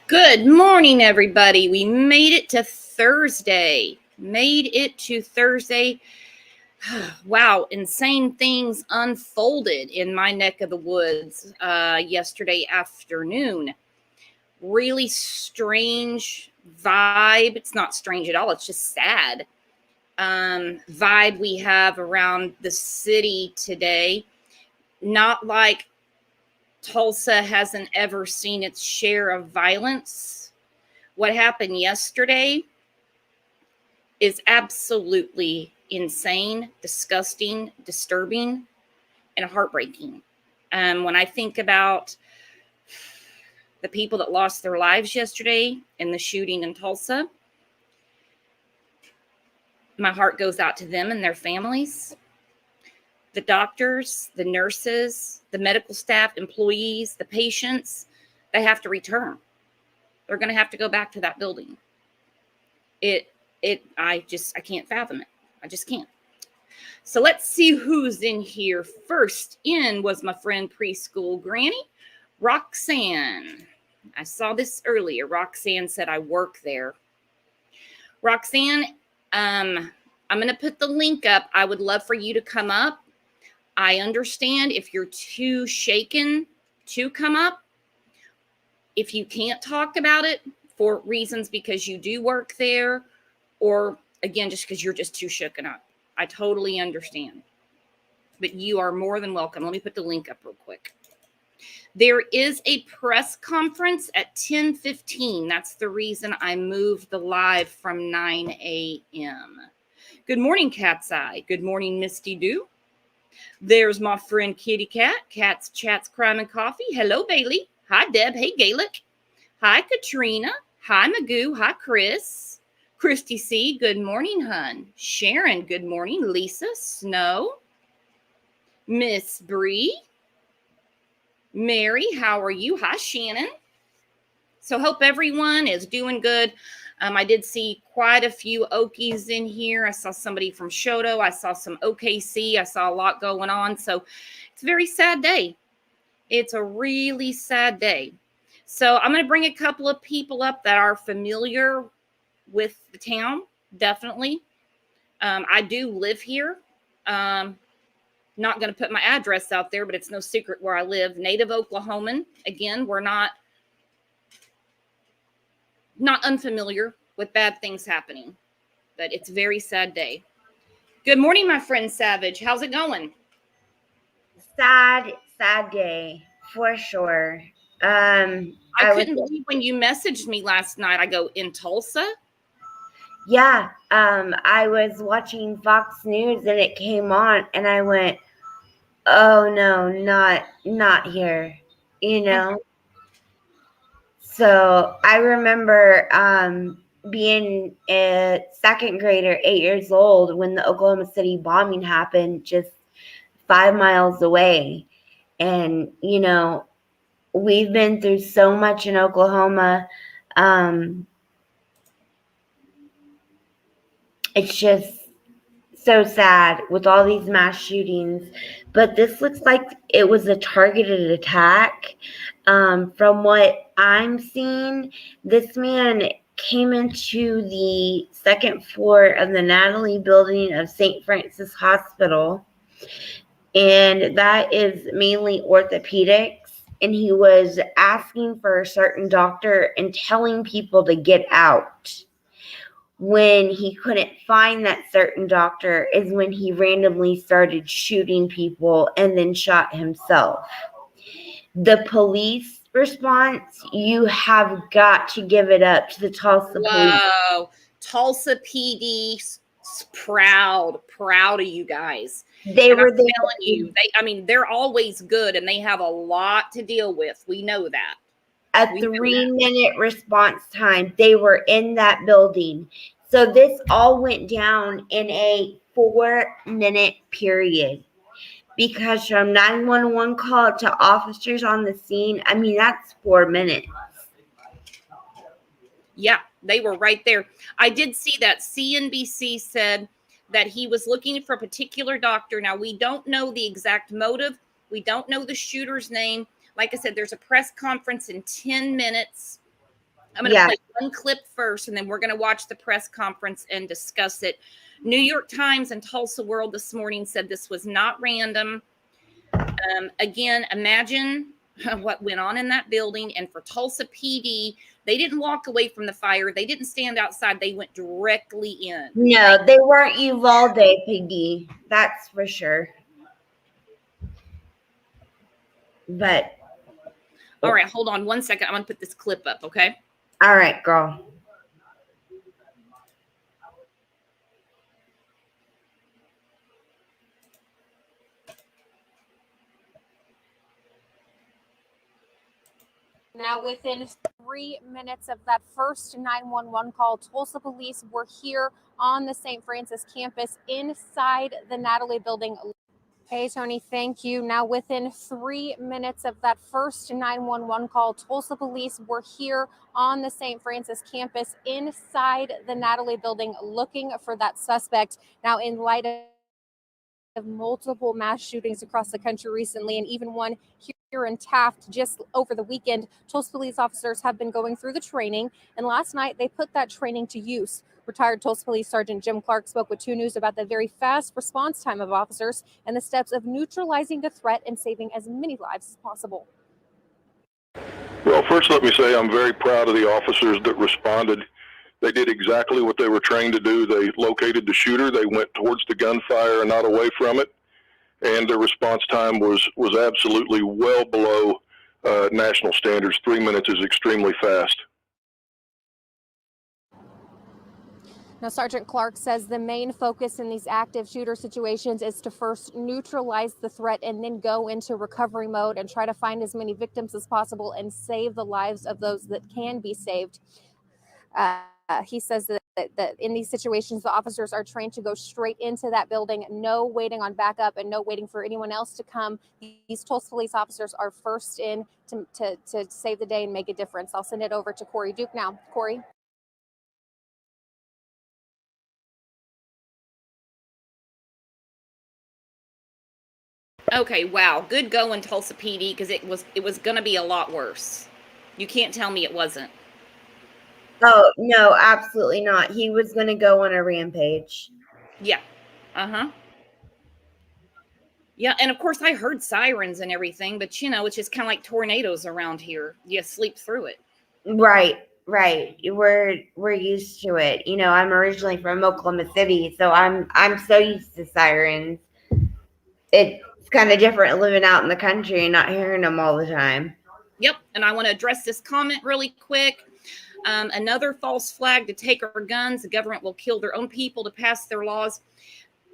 Good morning, everybody. We made it to Thursday. Wow, insane things unfolded in my neck of the woods yesterday afternoon. Really strange vibe. It's not strange at all, it's just sad. Vibe we have around the city today. Not like Tulsa hasn't ever seen its share of violence. What happened yesterday is absolutely insane, disgusting, disturbing, and heartbreaking. When I think about the people that lost their lives yesterday in the shooting in Tulsa, my heart goes out to them and their families. The doctors, the nurses, the medical staff, employees, the patients, they have to return. They're going to have to go back to that building. I can't fathom it. I just can't. So let's see who's in here. First in was my friend Preschool Granny, Roxanne. I saw this earlier. Roxanne said, I work there. Roxanne, I'm going to put the link up. I would love for you to come up. I understand if you're too shaken to come up. If you can't talk about it for reasons because you do work there, or again, just because you're just too shooken up, I totally understand. But you are more than welcome. Let me put the link up real quick. There is a press conference at 10:15. That's the reason I moved the live from 9 a.m. Good morning, Cat's Eye. Good morning, Misty Dew. There's my friend Kitty Cat. Cat's Chats, Crime, and Coffee. Hello, Bailey. Hi, Deb. Hey, Gaelic. Hi, Katrina. Hi, Magoo. Hi, Chris. Christy C. Good morning, hun. Sharon. Good morning. Lisa. Snow. Miss Bree. Mary. How are you? Hi, Shannon. So hope everyone is doing good. I did see quite a few Okies in here. I saw somebody from Shoto. I saw some OKC. I saw a lot going on. So it's a very sad day. It's a really sad day. So I'm going to bring a couple of people up that are familiar with the town, definitely. I do live here. Not going to put my address out there, but it's no secret where I live. Native Oklahoman. Again, we're not unfamiliar with bad things happening, but it's a very sad day. Good morning, my friend Savage. How's it going? Sad day for sure. I couldn't believe when you messaged me last night. I go, in Tulsa? Yeah. I was watching Fox News and it came on and I went, oh no, not here, you know? Mm-hmm. So I remember being a second grader, 8 years old, when the Oklahoma City bombing happened just 5 miles away. And, you know, we've been through so much in Oklahoma. It's just so sad with all these mass shootings. But this looks like it was a targeted attack. From what I'm seeing, this man came into the second floor of the Natalie building of St. Francis Hospital. And that is mainly orthopedics. And he was asking for a certain doctor and telling people to get out. When he couldn't find that certain doctor is when he randomly started shooting people and then shot himself. The police response, you have got to give it up to the Tulsa police. Wow. Tulsa PD, proud of you guys. They were there. Telling you, they're always good and they have a lot to deal with. We know that. A 3-minute response time. They were in that building. So this all went down in a 4-minute period. Because from 911 call to officers on the scene, that's 4 minutes. Yeah, they were right there. I did see that CNBC said that he was looking for a particular doctor. Now, we don't know the exact motive. We don't know the shooter's name. Like I said, there's a press conference in 10 minutes. I'm going to play one clip first, and then we're going to watch the press conference and discuss it. New York Times and Tulsa World this morning said this was not random. Again, imagine what went on in that building. And for Tulsa PD, they didn't walk away from the fire. They didn't stand outside. They went directly in. No, they weren't Uvalde PD. That's for sure. But all right, hold on one second. I'm going to put this clip up, okay? All right, girl. Now, within 3 minutes of that first 911 call, Tulsa police were here on the St. Francis campus inside the Natalie building. Hey, Tony, thank you. Now, within 3 minutes of that first 911 call, Tulsa police were here on the St. Francis campus inside the Natalie building looking for that suspect. Now, in light of multiple mass shootings across the country recently, and even one here in Taft just over the weekend, Tulsa police officers have been going through the training, and last night they put that training to use. Retired Tulsa Police Sergeant Jim Clark spoke with 2 News about the very fast response time of officers and the steps of neutralizing the threat and saving as many lives as possible. Well, first let me say I'm very proud of the officers that responded. They did exactly what they were trained to do. They located the shooter. They went towards the gunfire and not away from it. And their response time was absolutely well below national standards. 3 minutes is extremely fast. Now, Sergeant Clark says the main focus in these active shooter situations is to first neutralize the threat and then go into recovery mode and try to find as many victims as possible and save the lives of those that can be saved. He says that in these situations, the officers are trained to go straight into that building, no waiting on backup and no waiting for anyone else to come. These Tulsa police officers are first in to save the day and make a difference. I'll send it over to Corey Duke now. Corey. Okay, wow. Good going, Tulsa PD, because it was going to be a lot worse. You can't tell me it wasn't. Oh, no, absolutely not. He was going to go on a rampage. Yeah. Uh-huh. Yeah, and of course I heard sirens and everything, but it's just kind of like tornadoes around here. You sleep through it. Right. We're used to it. I'm originally from Oklahoma City, so I'm so used to sirens. It's kind of different living out in the country and not hearing them all the time. Yep, and I want to address this comment really quick. Another false flag to take our guns. The government will kill their own people to pass their laws.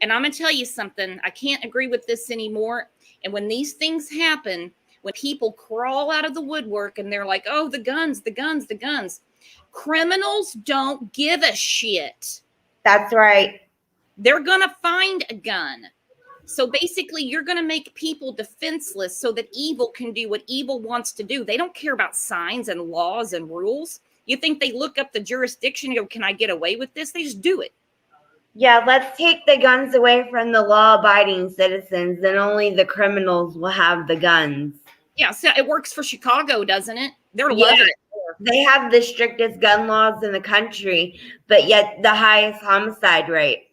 And I'm going to tell you something. I can't agree with this anymore. And when these things happen, when people crawl out of the woodwork and they're like, oh, the guns, criminals don't give a shit. That's right. They're going to find a gun. So basically, you're going to make people defenseless so that evil can do what evil wants to do. They don't care about signs and laws and rules. You think they look up the jurisdiction and go, can I get away with this? They just do it. Yeah, let's take the guns away from the law-abiding citizens, then only the criminals will have the guns. Yeah, so it works for Chicago, doesn't it? They're loving it. They have the strictest gun laws in the country, but yet the highest homicide rate.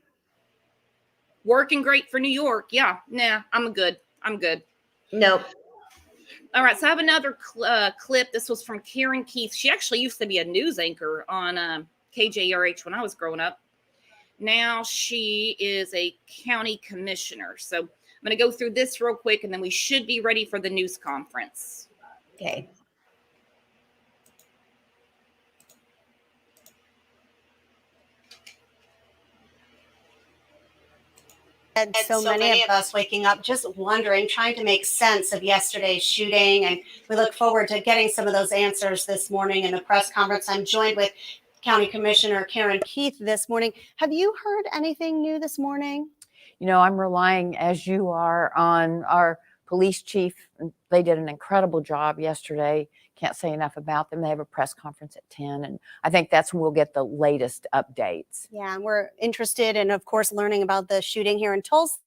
Working great for New York. Yeah, nah, I'm good. Nope. All right, so I have another clip. This was from Karen Keith. She actually used to be a news anchor on KJRH when I was growing up. Now she is a county commissioner. So I'm going to go through this real quick, and then we should be ready for the news conference. Okay. So many of us waking up just wondering, trying to make sense of yesterday's shooting. And we look forward to getting some of those answers this morning in the press conference. I'm joined with County Commissioner Karen Keith this morning. Have you heard anything new this morning? I'm relying, as you are, on our police chief. They did an incredible job yesterday. Can't say enough about them. They have a press conference at 10, and I think that's when we'll get the latest updates. Yeah, and we're interested in, of course, learning about the shooting here in Tulsa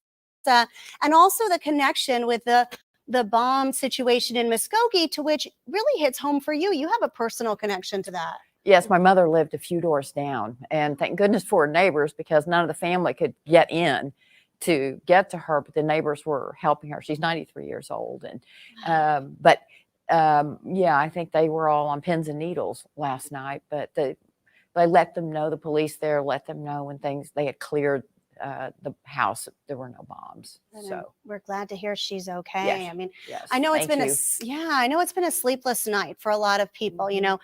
and also the connection with the bomb situation in Muskogee, to which really hits home for you. You have a personal connection to that. Yes, my mother lived a few doors down, and thank goodness for her neighbors, because none of the family could get in to get to her, but the neighbors were helping her. She's 93 years old. And yeah, I think they were all on pins and needles last night, but they let them know, the police there let them know when they had cleared the house, there were no bombs. So we're glad to hear she's okay. Yes, I mean, yes, I know it's thank been you. I know it's been a sleepless night for a lot of people. You know,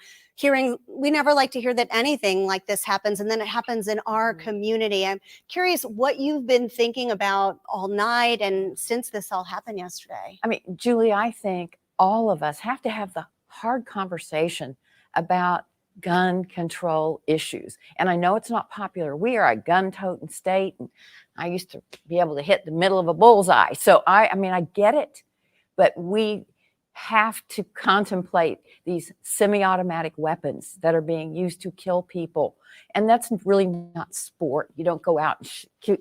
we never like to hear that anything like this happens, and then it happens in our community. I'm curious what you've been thinking about all night and since this all happened yesterday. I mean, Julie, I think all of us have to have the hard conversation about gun control issues. And I know it's not popular. We are a gun-toting state, and I used to be able to hit the middle of a bullseye. So I mean, I get it, but we have to contemplate these semi-automatic weapons that are being used to kill people. And that's really not sport. You don't go out and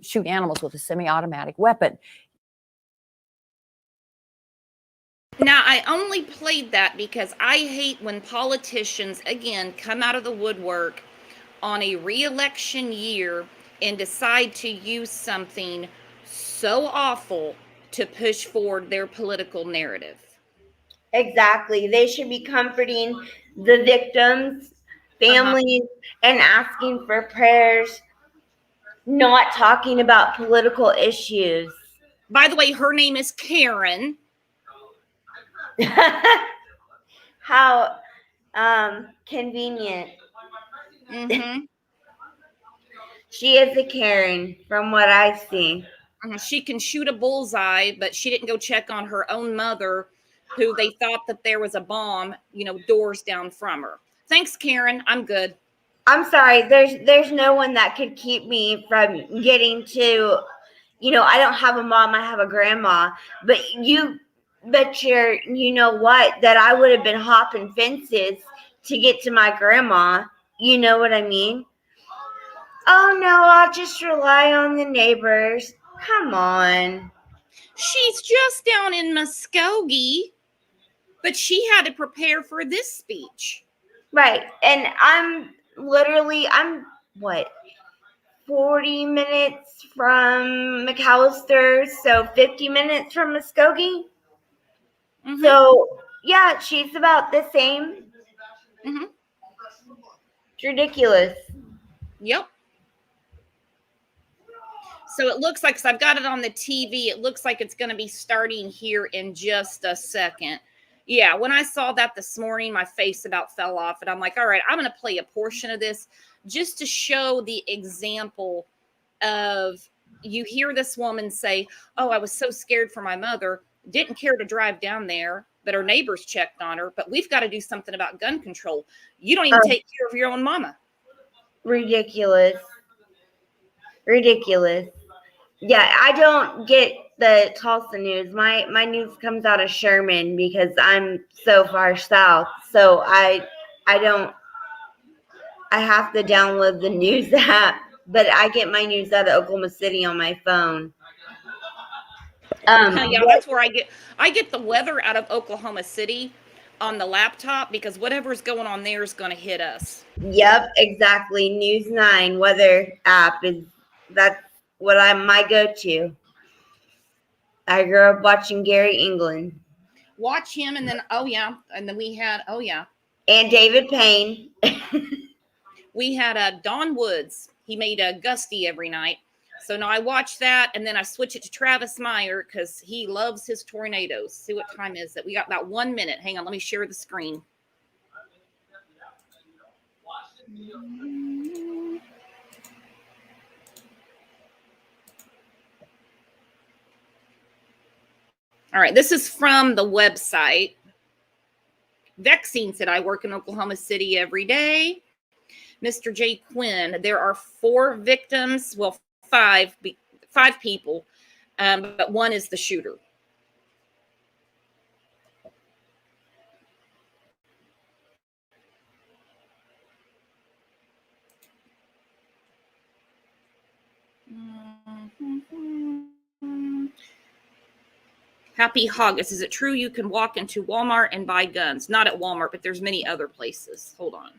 shoot animals with a semi-automatic weapon. Now, I only played that because I hate when politicians, again, come out of the woodwork on a re-election year and decide to use something so awful to push forward their political narrative. Exactly. They should be comforting the victims, families, and asking for prayers, not talking about political issues. By the way, her name is Karen. How convenient. Mm-hmm. She is a Karen, from what I see. She can shoot a bullseye, but she didn't go check on her own mother, who they thought that there was a bomb, doors down from her. Thanks, Karen. I'm good. I'm sorry. There's no one that could keep me from getting to, I don't have a mom. I have a grandma. But you know what? That I would have been hopping fences to get to my grandma. You know what I mean? Oh no, I'll just rely on the neighbors. Come on. She's just down in Muskogee, but she had to prepare for this speech. Right. And I'm what, 40 minutes from McAllister, so 50 minutes from Muskogee. Mm-hmm. So, yeah, she's about the same. Mm-hmm. It's ridiculous. Yep. So it looks like, so I've got it on the TV, it looks like it's going to be starting here in just a second. Yeah, when I saw that this morning, my face about fell off, and I'm like, all right, I'm going to play a portion of this just to show the example of, you hear this woman say, oh, I was so scared for my mother, didn't care to drive down there, but her neighbors checked on her, but we've got to do something about gun control. You don't even take care of your own mama. Ridiculous. Yeah, I don't get the Tulsa news. My news comes out of Sherman because I'm so far south. So I have to download the news app, but I get my news out of Oklahoma City on my phone. Yeah, that's where I get the weather out of Oklahoma City on the laptop, because whatever's going on there is going to hit us. Yep, exactly. News 9 weather app that's what my go-to. I grew up watching Gary England. Watch him, and then and then we had and David Payne. We had Don Woods. He made a Gusty every night. So now I watch that, and then I switch it to Travis Meyer because he loves his tornadoes. See, what time is it? We got about 1 minute. Hang on, let me share the screen. All right, this is from the website. Vexine said, I work in Oklahoma City every day. Mr. J. Quinn, there are 4 victims. Well, five people, but one is the shooter. Happy August. Is it true you can walk into Walmart and buy guns? Not at Walmart, but there's many other places. Hold on.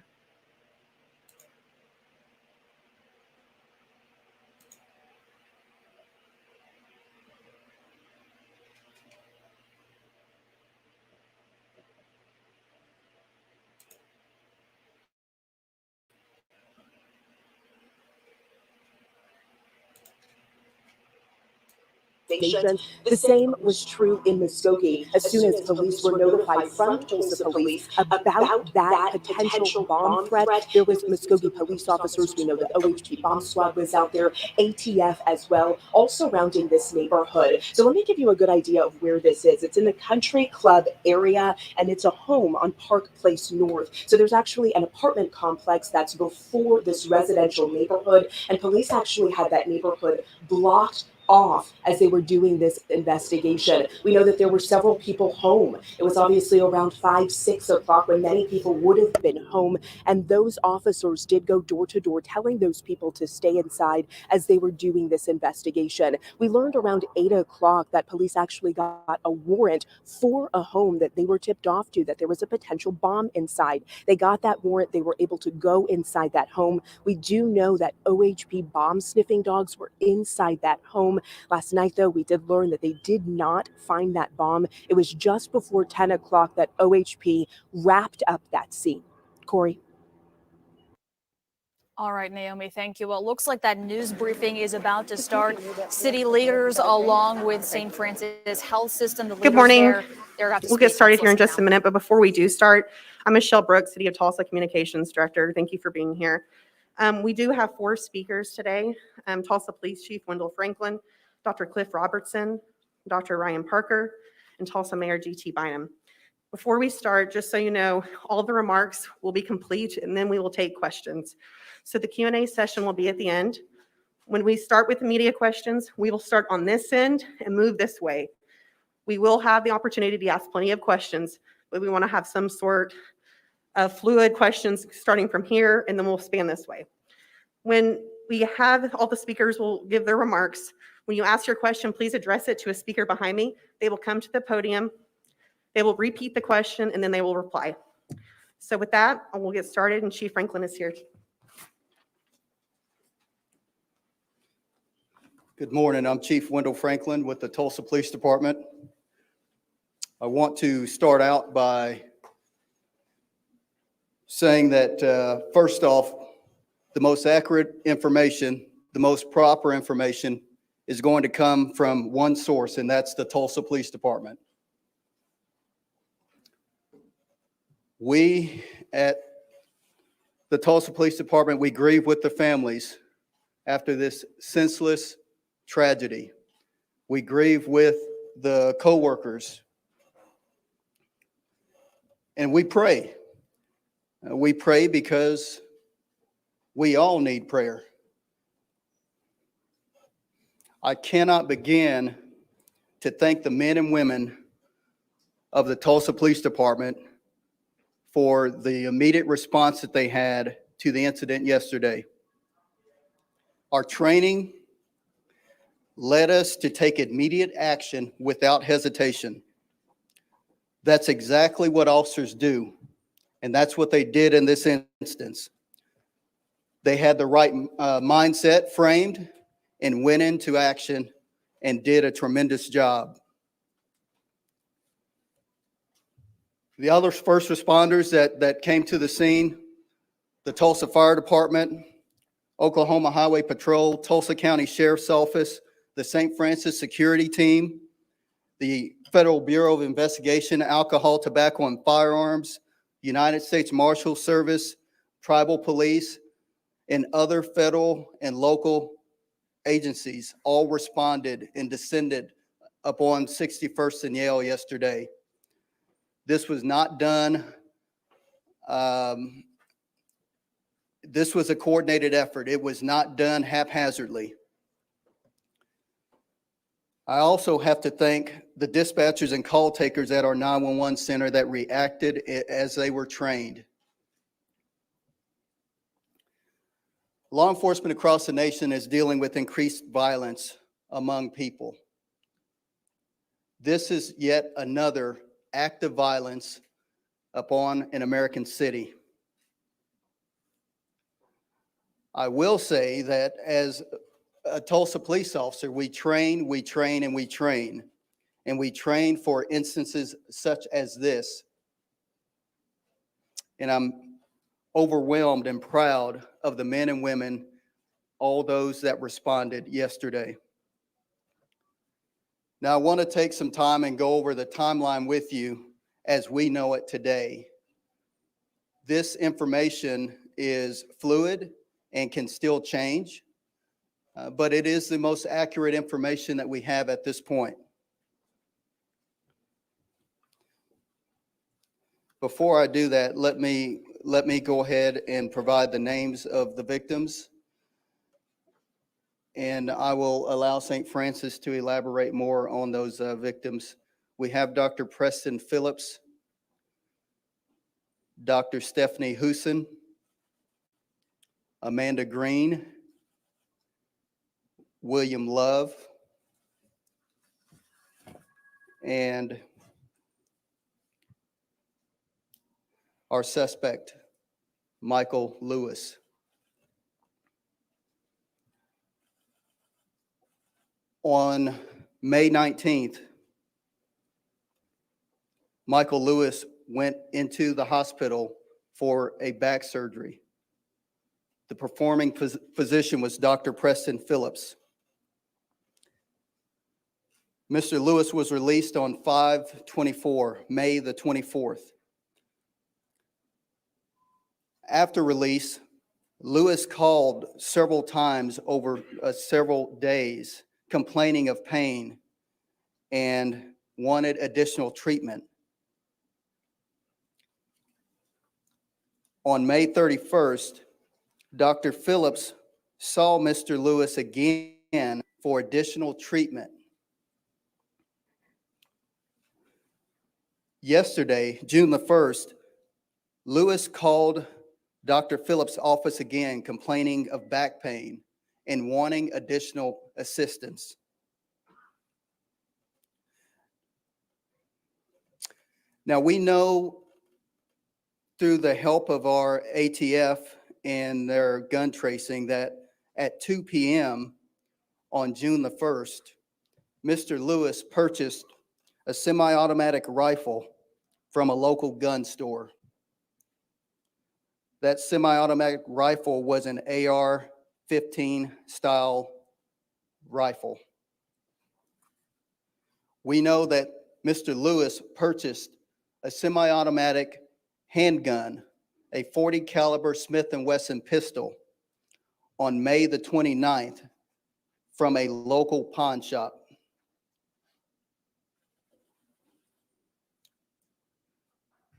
stations. The same was true in Muskogee. As soon as police were notified from Tulsa police about that potential bomb threat, there was Muskogee police officers. We know the OHP bomb squad was out there, ATF as well, all surrounding this neighborhood. So let me give you a good idea of where this is. It's in the country club area, and it's a home on Park Place North. So there's actually an apartment complex that's before this residential neighborhood, and police actually had that neighborhood blocked off as they were doing this investigation. We know that there were several people home. It was obviously around 5, 6 o'clock when many people would have been home, and those officers did go door to door telling those people to stay inside as they were doing this investigation. We learned around 8 o'clock that police actually got a warrant for a home that they were tipped off to, that there was a potential bomb inside. They got that warrant. They were able to go inside that home. We do know that OHP bomb sniffing dogs were inside that home. Last night, though, we did learn that they did not find that bomb. It was just before 10 o'clock that OHP wrapped up that scene. Corey. All right, Naomi, thank you. Well, it looks like that news briefing is about to start. City leaders, along with St. Francis Health System, the leaders Good morning. they're about to We'll get speak. started Let's here in listen just a now. minute, but before we do start, I'm Michelle Brooks, City of Tulsa Communications Director. Thank you for being here. We do have 4 speakers today. Tulsa Police Chief Wendell Franklin, Dr. Cliff Robertson, Dr. Ryan Parker, and Tulsa Mayor G.T. Bynum. Before we start, just so you know, all the remarks will be complete and then we will take questions. So the Q&A session will be at the end. When we start with the media questions, we will start on this end and move this way. We will have the opportunity to ask plenty of questions, but we want to have some sort of fluid questions starting from here, and then we'll span this way. When we have all the speakers will give their remarks, when you ask your question, please address it to a speaker behind me. They will come to the podium, they will repeat the question, and then they will reply. So with that, we'll get started, and Chief Franklin is here. Good morning. I'm Chief Wendell Franklin with the Tulsa Police Department. I want to start out by saying that, first off, the most accurate information, the most proper information is going to come from one source, and that's the Tulsa Police Department. We at the Tulsa Police Department, we grieve with the families after this senseless tragedy. We grieve with the co-workers, and we pray. We pray because we all need prayer. I cannot begin to thank the men and women of the Tulsa Police Department for the immediate response that they had to the incident yesterday. Our training led us to take immediate action without hesitation. That's exactly what officers do, and that's what they did in this instance. They had the right mindset framed and went into action and did a tremendous job. The other first responders that came to the scene, the Tulsa Fire Department, Oklahoma Highway Patrol, Tulsa County Sheriff's Office, the St. Francis Security Team, the Federal Bureau of Investigation, Alcohol, Tobacco, and Firearms, United States Marshal Service, Tribal Police, and other federal and local agencies all responded and descended upon 61st and Yale yesterday. This was not done. This was a coordinated effort. It was not done haphazardly. I also have to thank the dispatchers and call takers at our 911 center that reacted as they were trained. Law enforcement across the nation is dealing with increased violence among people. This is yet another act of violence upon an American city. I will say that as a Tulsa police officer, we train, and we train. And we train for instances such as this. And I'm overwhelmed and proud of the men and women, all those that responded yesterday. Now, I want to take some time and go over the timeline with you as we know it today. This information is fluid and can still change, but it is the most accurate information that we have at this point. Before I do that, let me go ahead and provide the names of the victims. And I will allow St. Francis to elaborate more on those victims. We have Dr. Preston Phillips, Dr. Stephanie Huson, Amanda Green, William Love, and our suspect, Michael Lewis. On May 19th, Michael Lewis went into the hospital for a back surgery. The performing physician was Dr. Preston Phillips. Mr. Lewis was released on 5/24, May the 24th. After release, Lewis called several times over several days, complaining of pain and wanted additional treatment. On May 31st, Dr. Phillips saw Mr. Lewis again for additional treatment. Yesterday, June the 1st, Lewis called Dr. Phillips' office again, complaining of back pain and wanting additional assistance. Now, we know through the help of our ATF and their gun tracing that at 2 p.m. on June the 1st, Mr. Lewis purchased a semi-automatic rifle from a local gun store. That semi-automatic rifle was an AR-15 style rifle. We know that Mr. Lewis purchased a semi-automatic handgun, a .40 caliber Smith & Wesson pistol, on May the 29th from a local pawn shop.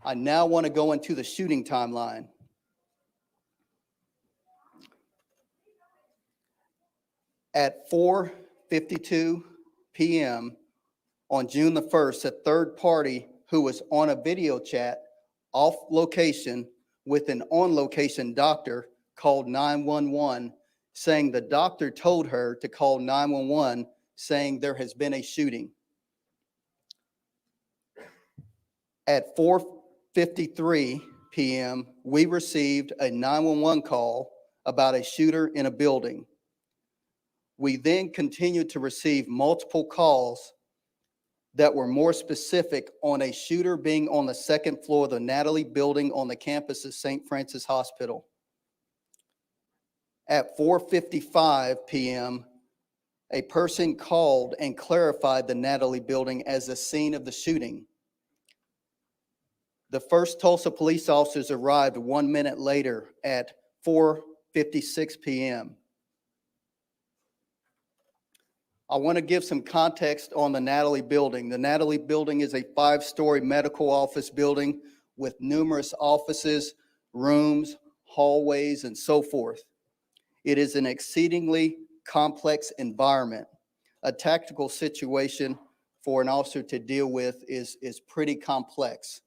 I now want to go into the shooting timeline. At 4:52 p.m. on June the 1st, a third party who was on a video chat off location with an on-location doctor called 911, saying the doctor told her to call 911, saying there has been a shooting. At 4:53 p.m., we received a 911 call about a shooter in a building. We then continued to receive multiple calls that were more specific on a shooter being on the second floor of the Natalie building on the campus of St. Francis Hospital. At 4:55 p.m., a person called and clarified the Natalie building as the scene of the shooting. The first Tulsa police officers arrived 1 minute later at 4:56 p.m. I want to give some context on the Natalie building. The Natalie building is a 5-story medical office building with numerous offices, rooms, hallways, and so forth. It is an exceedingly complex environment. A tactical situation for an officer to deal with is pretty complex.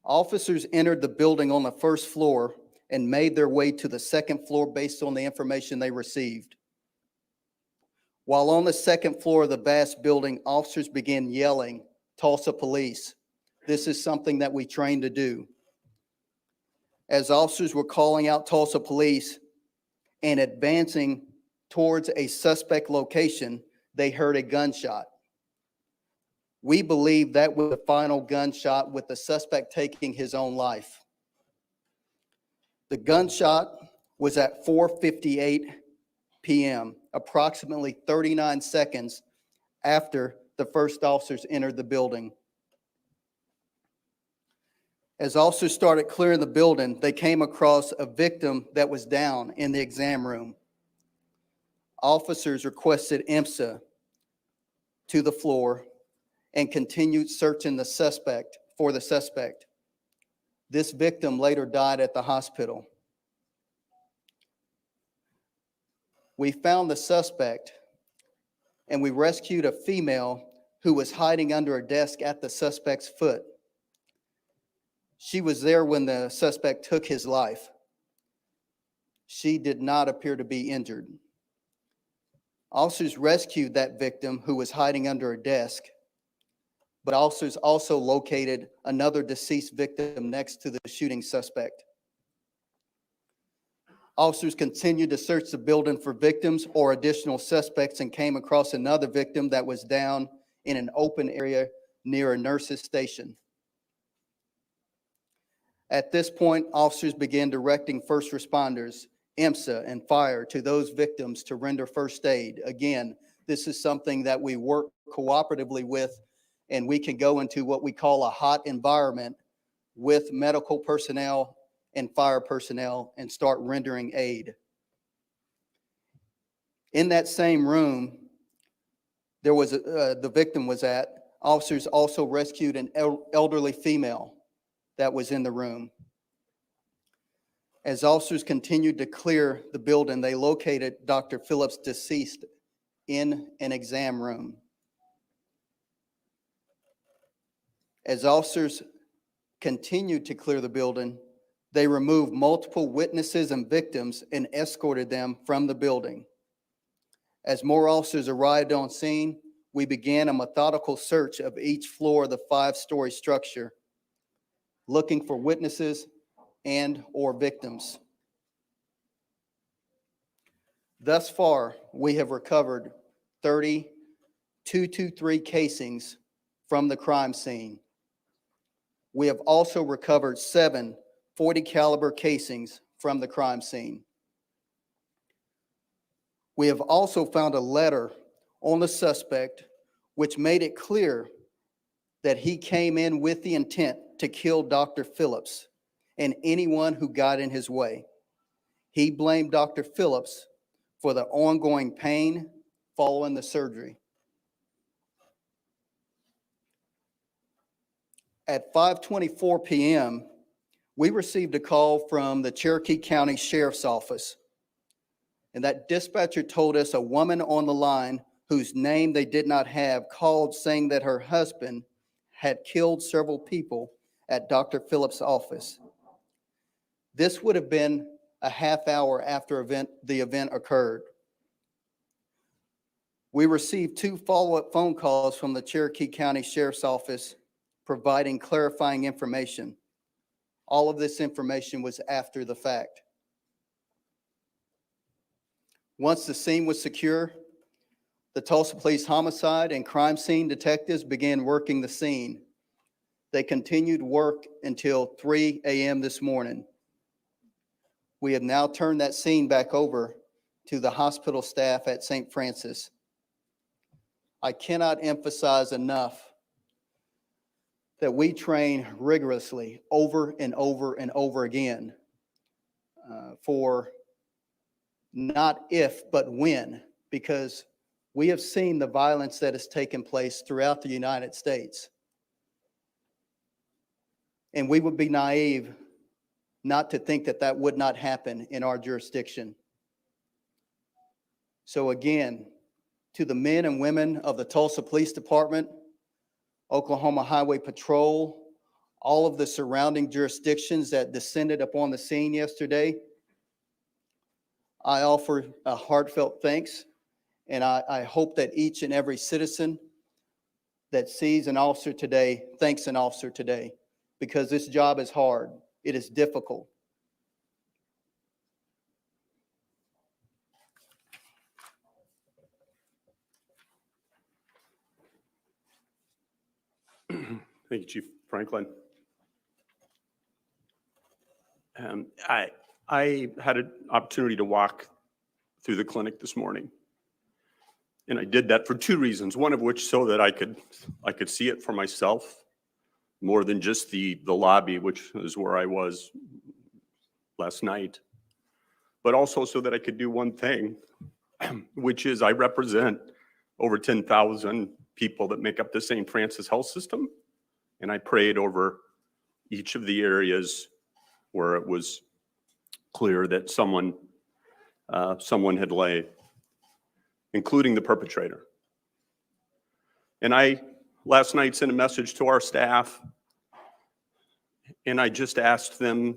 Officers entered the building on the first floor and made their way to the second floor based on the information they received. While on the second floor of the vast building, officers began yelling, "Tulsa police." This is something that we train to do. As officers were calling out Tulsa police and advancing towards a suspect location, they heard a gunshot. We believe that was the final gunshot, with the suspect taking his own life. The gunshot was at 4:58 p.m., approximately 39 seconds after the first officers entered the building. As officers started clearing the building, they came across a victim that was down in the exam room. Officers requested IMSA to the floor and continued searching the suspect for the suspect. This victim later died at the hospital. We found the suspect and we rescued a female who was hiding under a desk at the suspect's foot. She was there when the suspect took his life. She did not appear to be injured. Officers rescued that victim who was hiding under a desk, but officers also located another deceased victim next to the shooting suspect. Officers continued to search the building for victims or additional suspects and came across another victim that was down in an open area near a nurse's station. At this point, officers began directing first responders, IMSA, and fire to those victims to render first aid. Again, this is something that we work cooperatively with, and we can go into what we call a hot environment with medical personnel and fire personnel and start rendering aid. In that same room, there was the victim was at. Officers also rescued an elderly female that was in the room. As officers continued to clear the building, they located Dr. Phillips deceased in an exam room. As officers continued to clear the building, they removed multiple witnesses and victims and escorted them from the building. As more officers arrived on scene, we began a methodical search of each floor of the 5-story structure, looking for witnesses and or victims. Thus far, we have recovered 30 .223 casings from the crime scene. We have also recovered 7 .40 caliber casings from the crime scene. We have also found a letter on the suspect which made it clear that he came in with the intent to kill Dr. Phillips and anyone who got in his way. He blamed Dr. Phillips for the ongoing pain following the surgery. At 5:24 p.m., we received a call from the Cherokee County Sheriff's Office, and that dispatcher told us a woman on the line whose name they did not have called saying that her husband had killed several people at Dr. Phillips' office. This would have been a half hour after the event occurred. We received 2 follow-up phone calls from the Cherokee County Sheriff's Office providing clarifying information. All of this information was after the fact. Once the scene was secure, the Tulsa Police Homicide and Crime Scene detectives began working the scene. They continued work until 3 a.m. this morning. We have now turned that scene back over to the hospital staff at St. Francis. I cannot emphasize enough that we train rigorously over and over and over again for not if, but when, because we have seen the violence that has taken place throughout the United States. And we would be naive not to think that that would not happen in our jurisdiction. So again, to the men and women of the Tulsa Police Department, Oklahoma Highway Patrol, all of the surrounding jurisdictions that descended upon the scene yesterday, I offer a heartfelt thanks, and I hope that each and every citizen that sees an officer today thanks an officer today, because this job is hard. It is difficult. Thank you, Chief Franklin. I had an opportunity to walk through the clinic this morning. And I did that for two reasons, one of which so that I could see it for myself more than just the lobby, which is where I was last night, but also so that I could do one thing, which is I represent over 10,000 people that make up the St. Francis health system. And I prayed over each of the areas where it was clear that someone had laid, including the perpetrator. And I last night sent a message to our staff, and I just asked them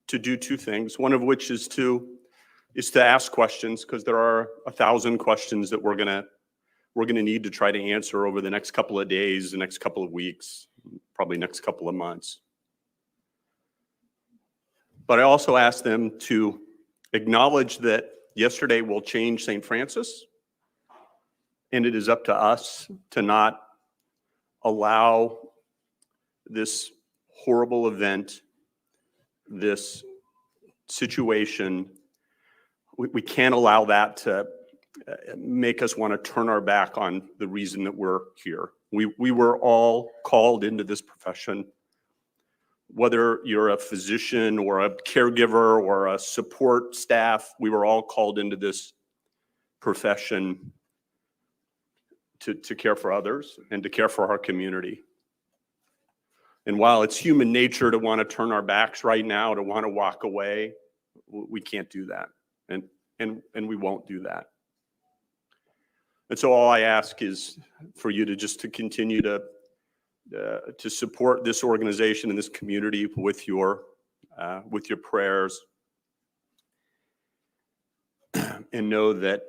to do two things, one of which is to ask questions, because there are 1,000 questions that we're gonna need to try to answer over the next couple of days, the next couple of weeks, probably next couple of months. But I also asked them to acknowledge that yesterday will change St. Francis, and it is up to us to not allow this horrible event, this situation, we can't allow that to make us want to turn our back on the reason that we're here. We were all called into this profession, whether you're a physician or a caregiver or a support staff, we were all called into this profession to care for others and to care for our community. And while it's human nature to want to turn our backs right now, to want to walk away, we can't do that. And we won't do that. And so all I ask is for you to continue to support this organization and this community with your prayers, and know that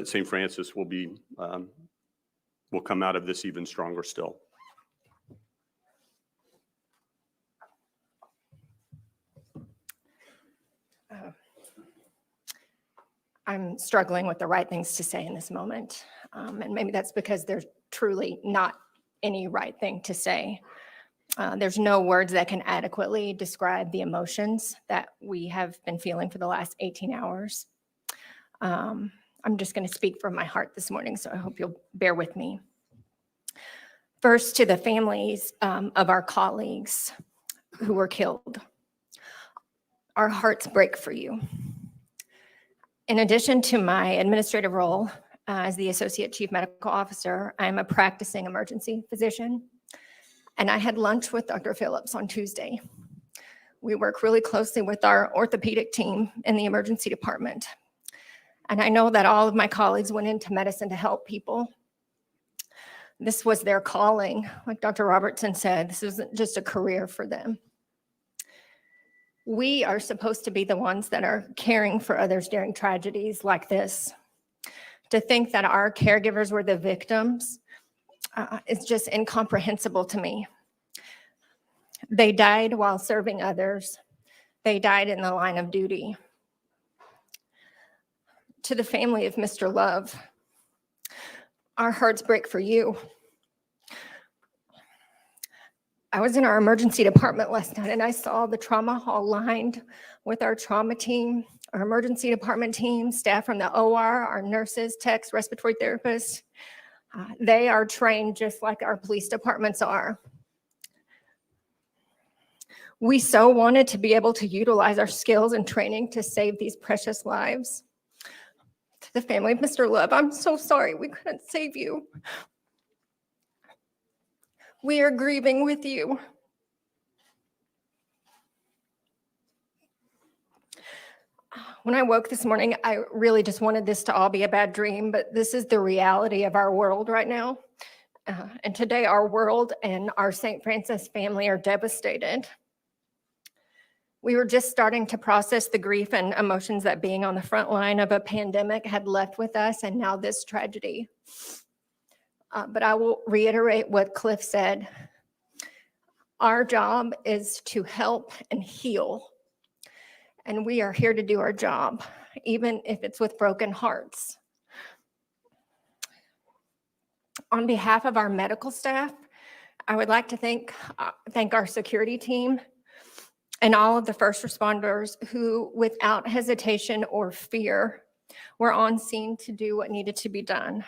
St. Francis will come out of this even stronger still. I'm struggling with the right things to say in this moment. And maybe that's because there's truly not any right thing to say. There's no words that can adequately describe the emotions that we have been feeling for the last 18 hours. I'm just going to speak from my heart this morning, so I hope you'll bear with me. First, to the families of our colleagues who were killed. Our hearts break for you. In addition to my administrative role as the Associate Chief Medical Officer, I'm a practicing emergency physician, and I had lunch with Dr. Phillips on Tuesday. We work really closely with our orthopedic team in the emergency department, and I know that all of my colleagues went into medicine to help people. This was their calling. Like Dr. Robertson said, this isn't just a career for them. We are supposed to be the ones that are caring for others during tragedies like this. To think that our caregivers were the victims is just incomprehensible to me. They died while serving others. They died in the line of duty. To the family of Mr. Love, our hearts break for you. I was in our emergency department last night and I saw the trauma hall lined with our trauma team, our emergency department team, staff from the OR, our nurses, techs, respiratory therapists. They are trained just like our police departments are. We so wanted to be able to utilize our skills and training to save these precious lives. To the family of Mr. Love, I'm so sorry we couldn't save you. We are grieving with you. When I woke this morning, I really just wanted this to all be a bad dream, but this is the reality of our world right now. And today our world and our St. Francis family are devastated. We were just starting to process the grief and emotions that being on the front line of a pandemic had left with us, and now this tragedy. But I will reiterate what Cliff said. Our job is to help and heal. And we are here to do our job, even if it's with broken hearts. On behalf of our medical staff, I would like to thank our security team. and all of the first responders who, without hesitation or fear, were on scene to do what needed to be done.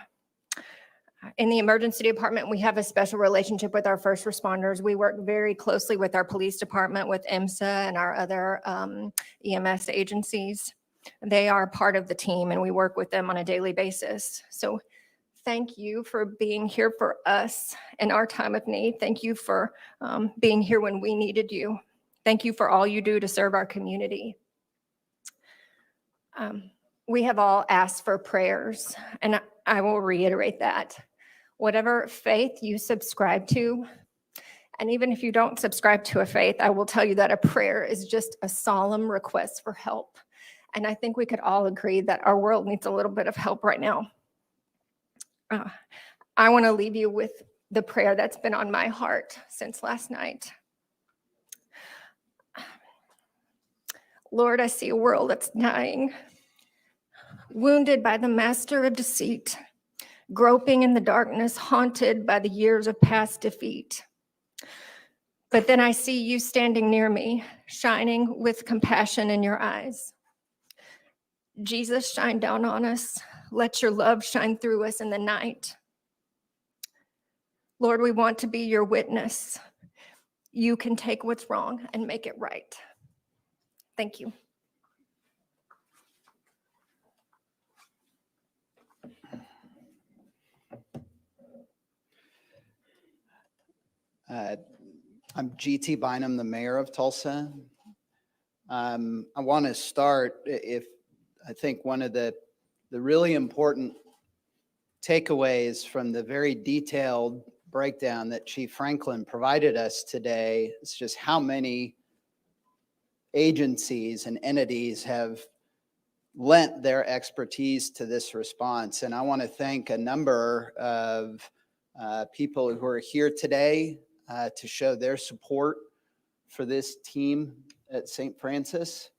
In the emergency department, we have a special relationship with our first responders. We work very closely with our police department, with IMSA and our other EMS agencies. They are part of the team and we work with them on a daily basis. So thank you for being here for us in our time of need. Thank you for being here when we needed you. Thank you for all you do to serve our community. We have all asked for prayers, and I will reiterate that. Whatever faith you subscribe to, and even if you don't subscribe to a faith, I will tell you that a prayer is just a solemn request for help. And I think we could all agree that our world needs a little bit of help right now. I want to leave you with the prayer that's been on my heart since last night. Lord, I see a world that's dying, wounded by the master of deceit, groping in the darkness, haunted by the years of past defeat. But then I see you standing near me, shining with compassion in your eyes. Jesus, shine down on us. Let your love shine through us in the night. Lord, we want to be your witness. You can take what's wrong and make it right. Thank you. I'm GT Bynum, the mayor of Tulsa. I want to start, I think one of the really important takeaways from the very detailed breakdown that Chief Franklin provided us today is just how many agencies and entities have lent their expertise to this response. And I want to thank a number of people who are here today to show their support for this team at St. Francis.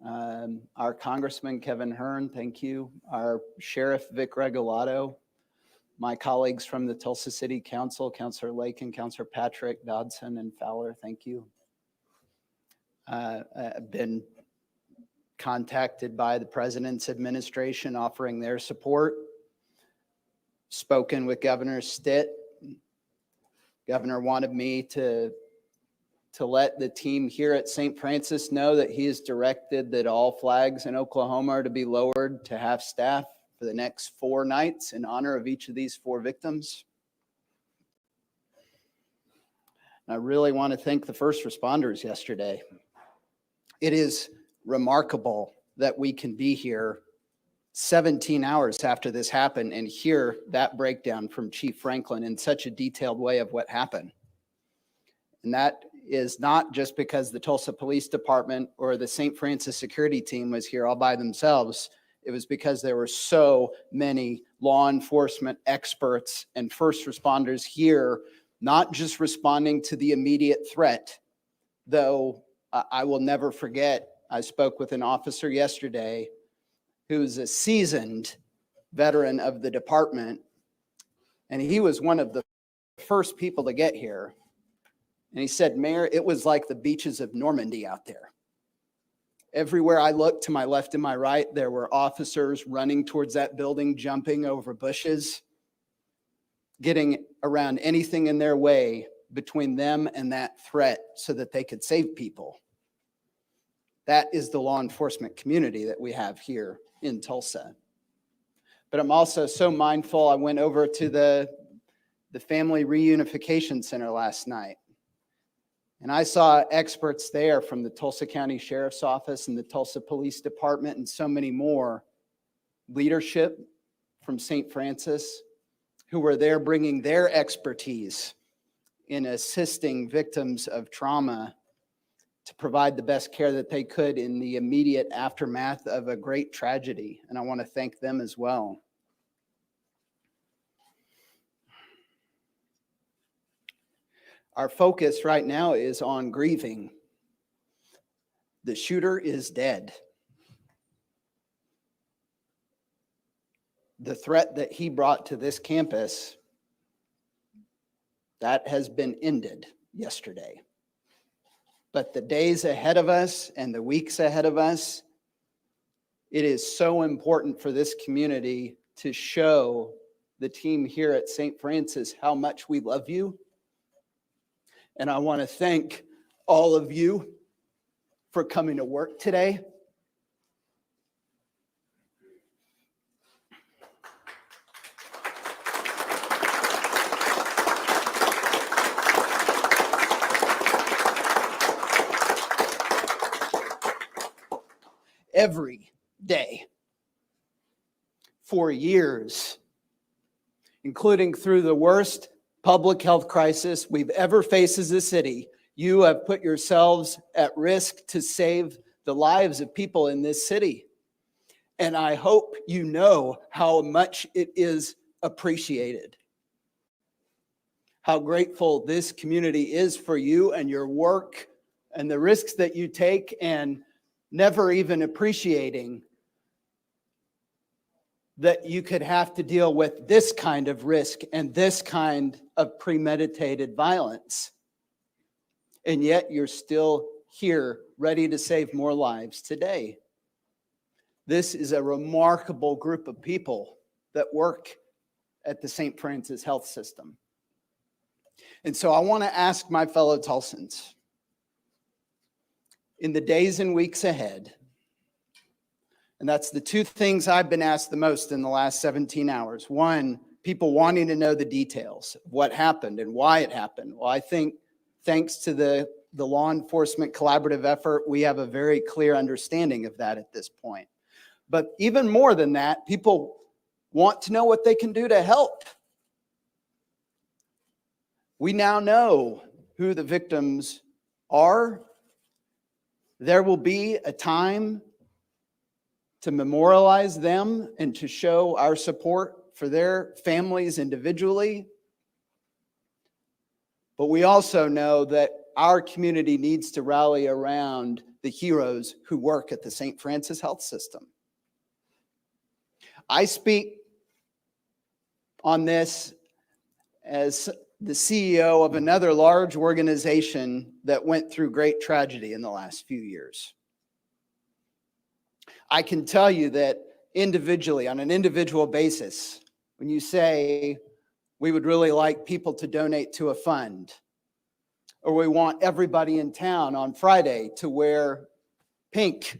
Our Congressman Kevin Hearn, thank you. Our Sheriff Vic Regulato, my colleagues from the Tulsa City Council, Councilor Lake and Councilor Patrick, Dodson and Fowler, thank you. I've been contacted by the President's administration offering their support. Spoken with Governor Stitt. Governor wanted me to let the team here at St. Francis know that he has directed that all flags in Oklahoma are to be lowered to half staff for the next 4 nights in honor of each of these 4 victims. I really want to thank the first responders yesterday. It is remarkable that we can be here 17 hours after this happened and hear that breakdown from Chief Franklin in such a detailed way of what happened. And that is not just because the Tulsa Police Department or the St. Francis security team was here all by themselves. It was because there were so many law enforcement experts and first responders here, not just responding to the immediate threat, though I will never forget, I spoke with an officer yesterday who's a seasoned veteran of the department, and he was one of the first people to get here. And he said, Mayor, it was like the beaches of Normandy out there. Everywhere I looked to my left and my right, there were officers running towards that building, jumping over bushes, getting around anything in their way between them and that threat so that they could save people. That is the law enforcement community that we have here in Tulsa. But I'm also so mindful, I went over to the Family Reunification Center last night. And I saw experts there from the Tulsa County Sheriff's Office and the Tulsa Police Department and so many more, leadership from St. Francis, who were there bringing their expertise in assisting victims of trauma to provide the best care that they could in the immediate aftermath of a great tragedy. And I want to thank them as well. Our focus right now is on grieving. The shooter is dead. The threat that he brought to this campus, that has been ended yesterday. But the days ahead of us and the weeks ahead of us, it is so important for this community to show the team here at St. Francis how much we love you. And I want to thank all of you for coming to work today. Every day for years, including through the worst public health crisis we've ever faced as a city, you have put yourselves at risk to save the lives of people in this city. And I hope you know how much it is appreciated. How grateful this community is for you and your work and the risks that you take, and never even appreciating that you could have to deal with this kind of risk and this kind of premeditated violence. And yet you're still here, ready to save more lives today. This is a remarkable group of people that work at the St. Francis Health System. And so I want to ask my fellow Tulsans, in the days and weeks ahead, and that's the two things I've been asked the most in the last 17 hours. One, people wanting to know the details of what happened and why it happened. Well, I think thanks to the law enforcement collaborative effort, we have a very clear understanding of that at this point. But even more than that, people want to know what they can do to help. We now know who the victims are. There will be a time to memorialize them and to show our support for their families individually. But we also know that our community needs to rally around the heroes who work at the St. Francis Health System. I speak on this as the CEO of another large organization that went through great tragedy in the last few years. I can tell you that individually, on an individual basis, when you say we would really like people to donate to a fund, or we want everybody in town on Friday to wear pink,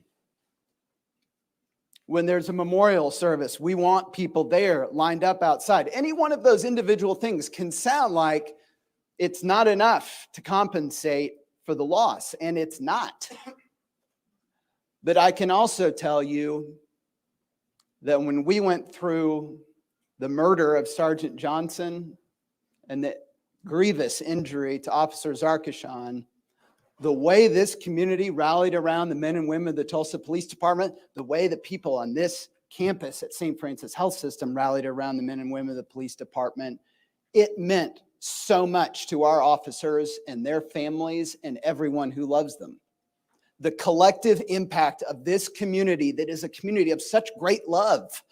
when there's a memorial service, we want people there lined up outside. Any one of those individual things can sound like it's not enough to compensate for the loss, and it's not. But I can also tell you that when we went through the murder of Sergeant Johnson and the grievous injury to Officer Zarkishan, the way this community rallied around the men and women of the Tulsa Police Department, the way the people on this campus at St. Francis Health System rallied around the men and women of the police department, it meant so much to our officers and their families and everyone who loves them. The collective impact of this community that is a community of such great love,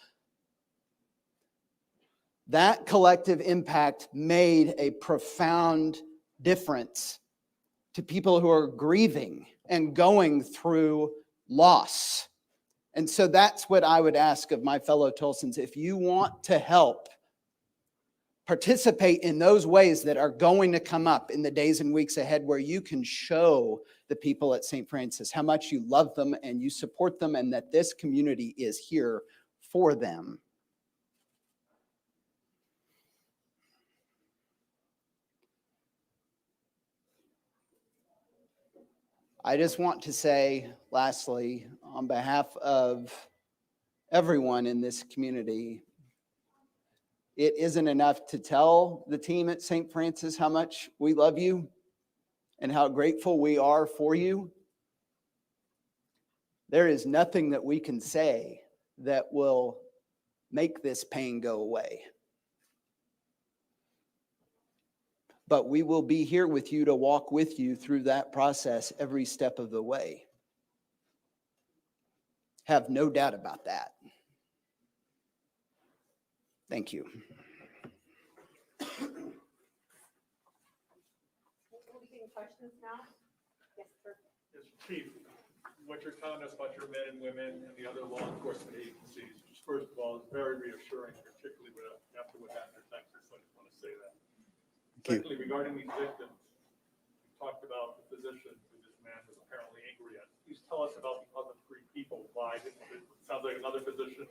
that collective impact made a profound difference to people who are grieving and going through loss. And so that's what I would ask of my fellow Tulsans. If you want to help, participate in those ways that are going to come up in the days and weeks ahead, where you can show the people at St. Francis how much you love them and you support them, and that this community is here for them. I just want to say, lastly, on behalf of everyone in this community, it isn't enough to tell the team at St. Francis how much we love you and how grateful we are for you. There is nothing that we can say that will make this pain go away. But we will be here with you to walk with you through that process every step of the way. Have no doubt about that. Thank you. Questions now? Yes, Chief, what you're telling us about your men and women and the other law enforcement agencies, just first of all, is very reassuring, particularly after what happened in Texas. So I just want to say that. Secondly, regarding these victims, you talked about the physician who this man was apparently angry at. Please tell us about the other three people. Why it sounds like another physician,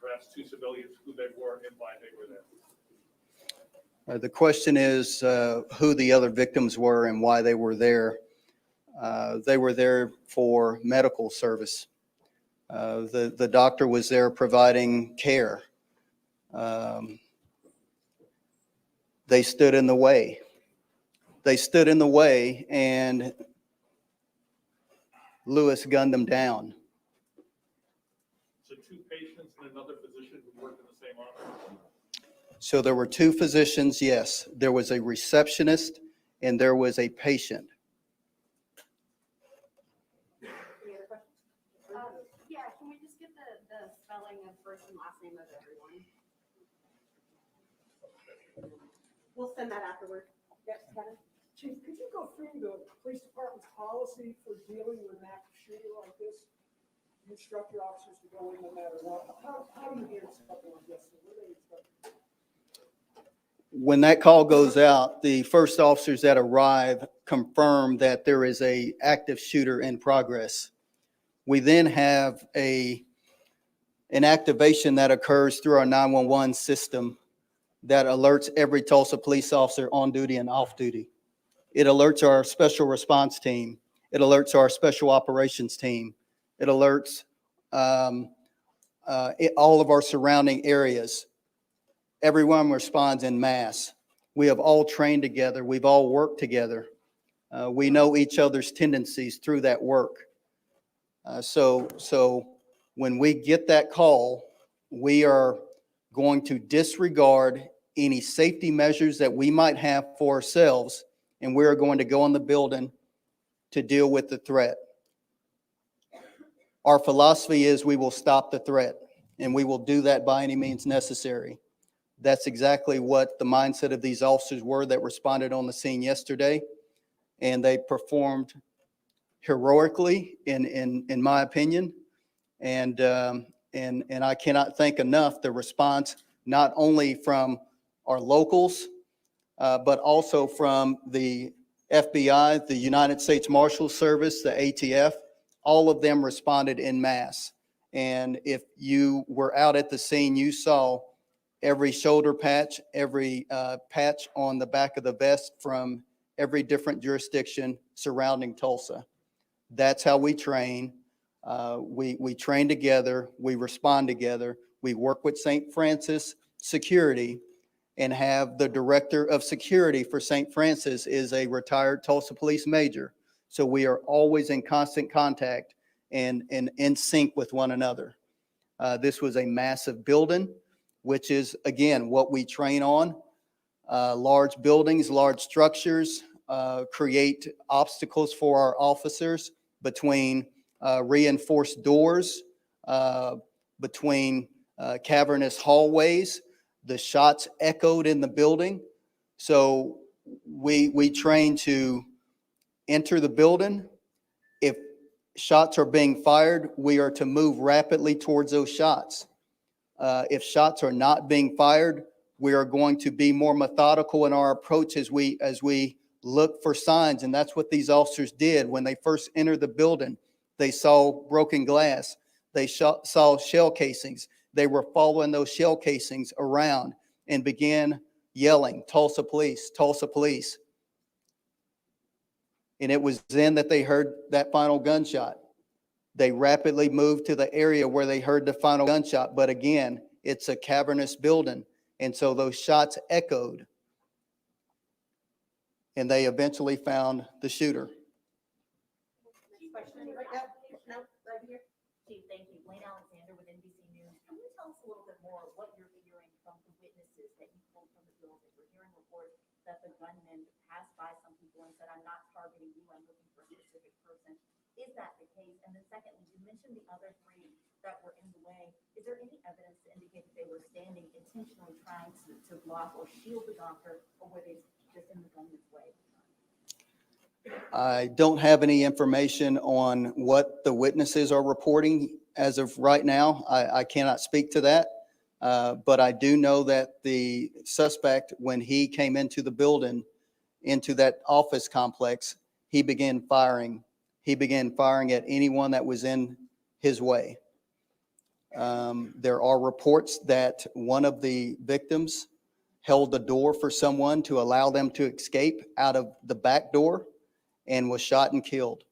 perhaps two civilians, who they were and why they were there. The question is who the other victims were and why they were there. They were there for medical service. The doctor was there providing care. They stood in the way. They stood in the way, and Lewis gunned them down. So two patients and another physician who worked in the same office? So there were two physicians, yes. There was a receptionist and there was a patient. Yeah, can we just get the spelling of first and last name of everyone? We'll send that afterward. Yes, Kevin? Chief, could you go through the police department's policy for dealing with an active shooter like this? You instruct your officers to go in no matter what. How do you handle something like this? What do they expect? When that call goes out, the first officers that arrive confirm that there is an active shooter in progress. We then have an activation that occurs through our 911 system that alerts every Tulsa police officer on duty and off duty. It alerts our special response team. It alerts our special operations team. It alerts all of our surrounding areas. Everyone responds en masse. We have all trained together. We've all worked together. We know each other's tendencies through that work. So when we get that call, we are going to disregard any safety measures that we might have for ourselves, and we are going to go in the building to deal with the threat. Our philosophy is we will stop the threat, and we will do that by any means necessary. That's exactly what the mindset of these officers were that responded on the scene yesterday, and they performed heroically, in my opinion. And I cannot thank enough the response, not only from our locals, but also from the FBI, the United States Marshals Service, the ATF. All of them responded en masse. And if you were out at the scene, you saw every shoulder patch, every patch on the back of the vest from every different jurisdiction surrounding Tulsa. That's how we train. We train together. We respond together. We work with St. Francis Security, and have the director of security for St. Francis is a retired Tulsa police major. So we are always in constant contact and in sync with one another. This was a massive building, which is, again, what we train on. Large buildings, large structures create obstacles for our officers between reinforced doors, between cavernous hallways. The shots echoed in the building. So we train to enter the building. If shots are being fired, we are to move rapidly towards those shots. If shots are not being fired, we are going to be more methodical in our approach as we look for signs. And that's what these officers did when they first entered the building. They saw broken glass. They saw shell casings. They were following those shell casings around and began yelling, "Tulsa police, Tulsa police." And it was then that they heard that final gunshot. They rapidly moved to the area where they heard the final gunshot. But again, it's a cavernous building. And so those shots echoed. And they eventually found the shooter. Question right now? No, right here. Chief, thank you. Blaine Alexander with NBC News. Can you tell us a little bit more what you're hearing from the witnesses that you pulled from the building? We're hearing reports that the gunman passed by some people and said, "I'm not targeting you, I'm looking for a specific person." Is that the case? And then secondly, you mentioned the other three that were in the way. Is there any evidence to indicate that they were standing intentionally trying to block or shield the doctor, or were they just in the gunman's way? I don't have any information on what the witnesses are reporting as of right now. I cannot speak to that. But I do know that the suspect, when he came into the building, into that office complex, he began firing. He began firing at anyone that was in his way. There are reports that one of the victims held the door for someone to allow them to escape out of the back door and was shot and killed.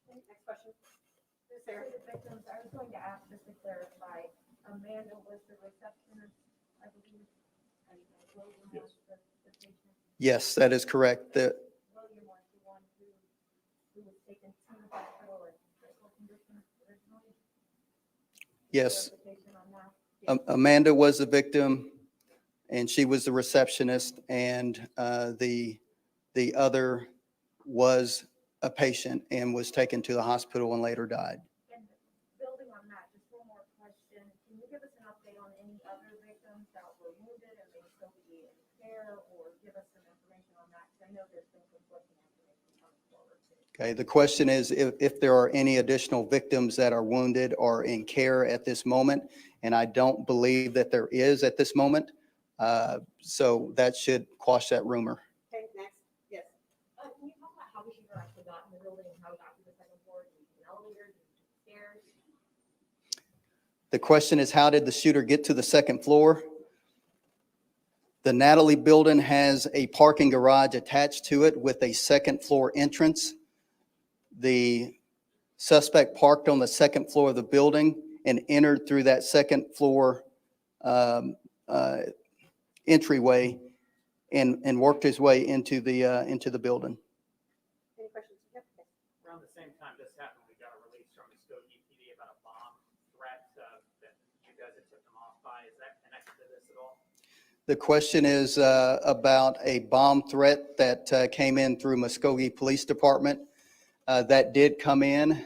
Next question. Sarah. The victims, I was going to ask just to clarify, Amanda was the receptionist, I believe, and William was the patient. Yes, that is correct. William was the one who was taken to the hospital in critical condition originally. Yes. Clarification on that? Amanda was the victim, and she was the receptionist, and the other was a patient and was taken to the hospital and later died. And building on that, just one more question. Can you give us an update on any other victims that were wounded and may still be in care, or give us some information on that? Because I know there's been conflicting information coming forward too. Okay, the question is if there are any additional victims that are wounded or in care at this moment, and I don't believe that there is at this moment. So that should quash that rumor. Okay, next. Yes. Can you talk about how the shooter actually got in the building and how he got to the second floor? Did he use an elevator? Did he use stairs? The question is, how did the shooter get to the second floor? The Natalie building has a parking garage attached to it with a second floor entrance. The suspect parked on the second floor of the building and entered through that second floor entryway and worked his way into the building. Any questions? Yep. Around the same time this happened, we got a release from Muskogee PD about a bomb threat that you guys had tipped them off by. Is that connected to this at all? The question is about a bomb threat that came in through Muskogee Police Department. That did come in.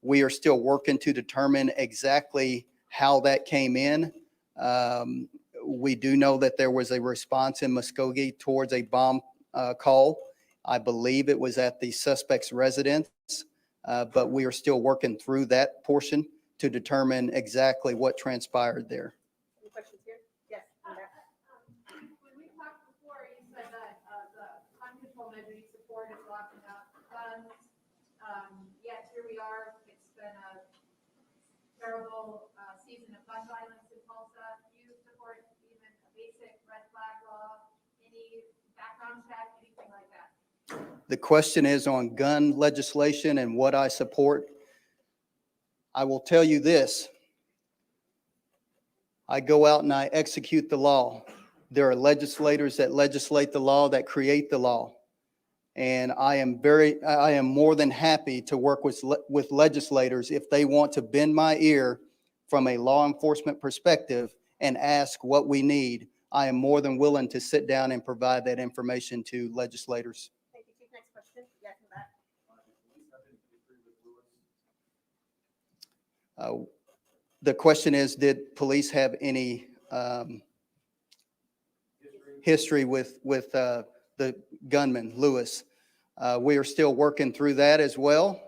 We are still working to determine exactly how that came in. We do know that there was a response in Muskogee towards a bomb call. I believe it was at the suspect's residence, but we are still working through that portion to determine exactly what transpired there. Any questions here? Yes. When we talked before, you said that the gun control measure you support is locking up guns. Yet here we are. It's been a terrible season of gun violence in Tulsa. Do you support even a basic red flag law, any background check, anything like that? The question is on gun legislation and what I support. I will tell you this. I go out and I execute the law. There are legislators that legislate the law, that create the law. And I am more than happy to work with legislators if they want to bend my ear from a law enforcement perspective and ask what we need. I am more than willing to sit down and provide that information to legislators. Thank you, Chief. Next question. Yes, in the back. The question is, did police have any history with the gunman, Lewis? We are still working through that as well.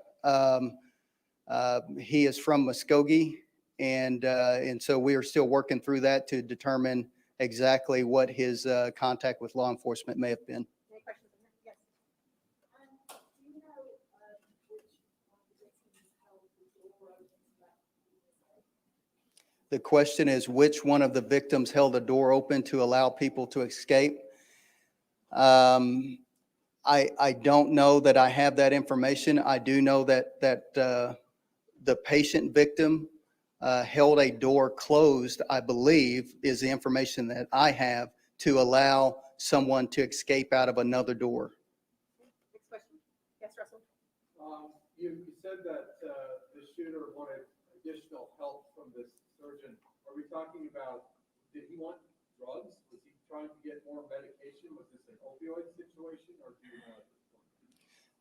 He is from Muskogee, and so we are still working through that to determine exactly what his contact with law enforcement may have been. Any questions? Yes. Do you know which one of the victims held the door open to that? The question is, which one of the victims held the door open to allow people to escape? I don't know that I have that information. I do know that the patient victim held a door closed, I believe, is the information that I have, to allow someone to escape out of another door. Next question. Yes, Russell. You said that the shooter wanted additional help from this surgeon. Are we talking about, did he want drugs? Was he trying to get more medication? Was this an opioid situation, or do you know?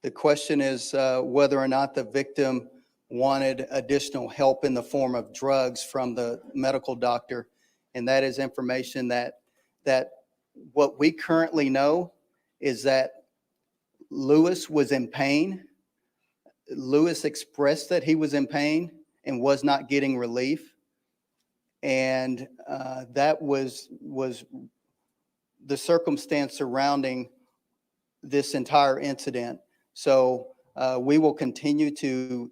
The question is whether or not the victim wanted additional help in the form of drugs from the medical doctor. And that is information that what we currently know is that Lewis was in pain. Lewis expressed that he was in pain and was not getting relief. And that was the circumstance surrounding this entire incident. So we will continue to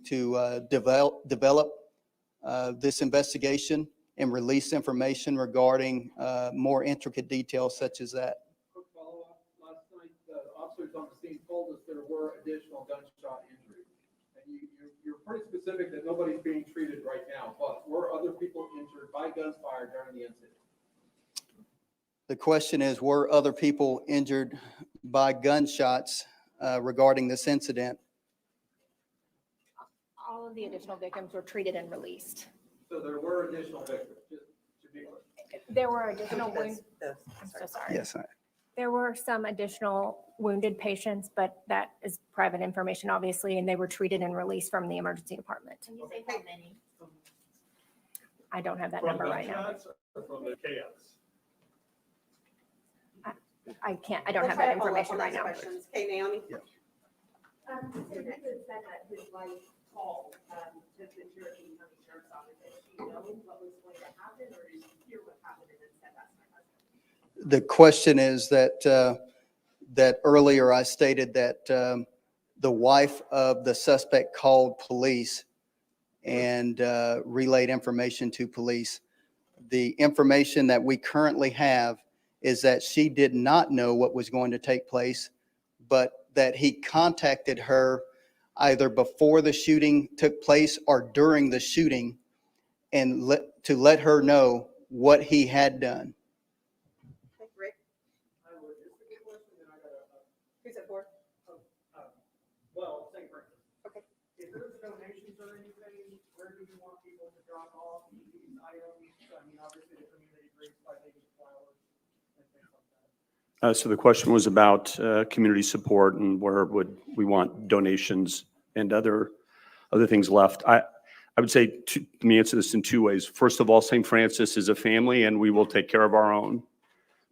develop this investigation and release information regarding more intricate details such as that. Quick follow-up. Last night, the officers on the scene told us there were additional gunshot injuries. And you're pretty specific that nobody's being treated right now, but were other people injured by gunfire during the incident? The question is, were other people injured by gunshots regarding this incident? All of the additional victims were treated and released. So there were additional victims, just to be clear. There were additional wounds. I'm so sorry. Yes. There were some additional wounded patients, but that is private information, obviously, and they were treated and released from the emergency department. Can you say how many? I don't have that From number right now. gunshots or from the chaos? I don't have that information right now. Hey, Naomi? Yeah. David said that his wife called to the Cherokee County Sheriff's Office. Did she know what was going to happen, or did she hear what happened and then said that's my husband? The question is that earlier I stated that the wife of the suspect called police and relayed information to police. The information that we currently have is that she did not know what was going to take place, but that he contacted her either before the shooting took place or during the shooting and to let her know what he had done. Rick? I have a logistical question, and I got Who's it for? well, St. Francis. Okay. If there's donations or anything, where do you want people to drop off these items? I mean, obviously the community brings by taking flowers and things like that. So the question was about community support and where would we want donations and other things left. I would say, let me answer this in two ways. First of all, St. Francis is a family and we will take care of our own.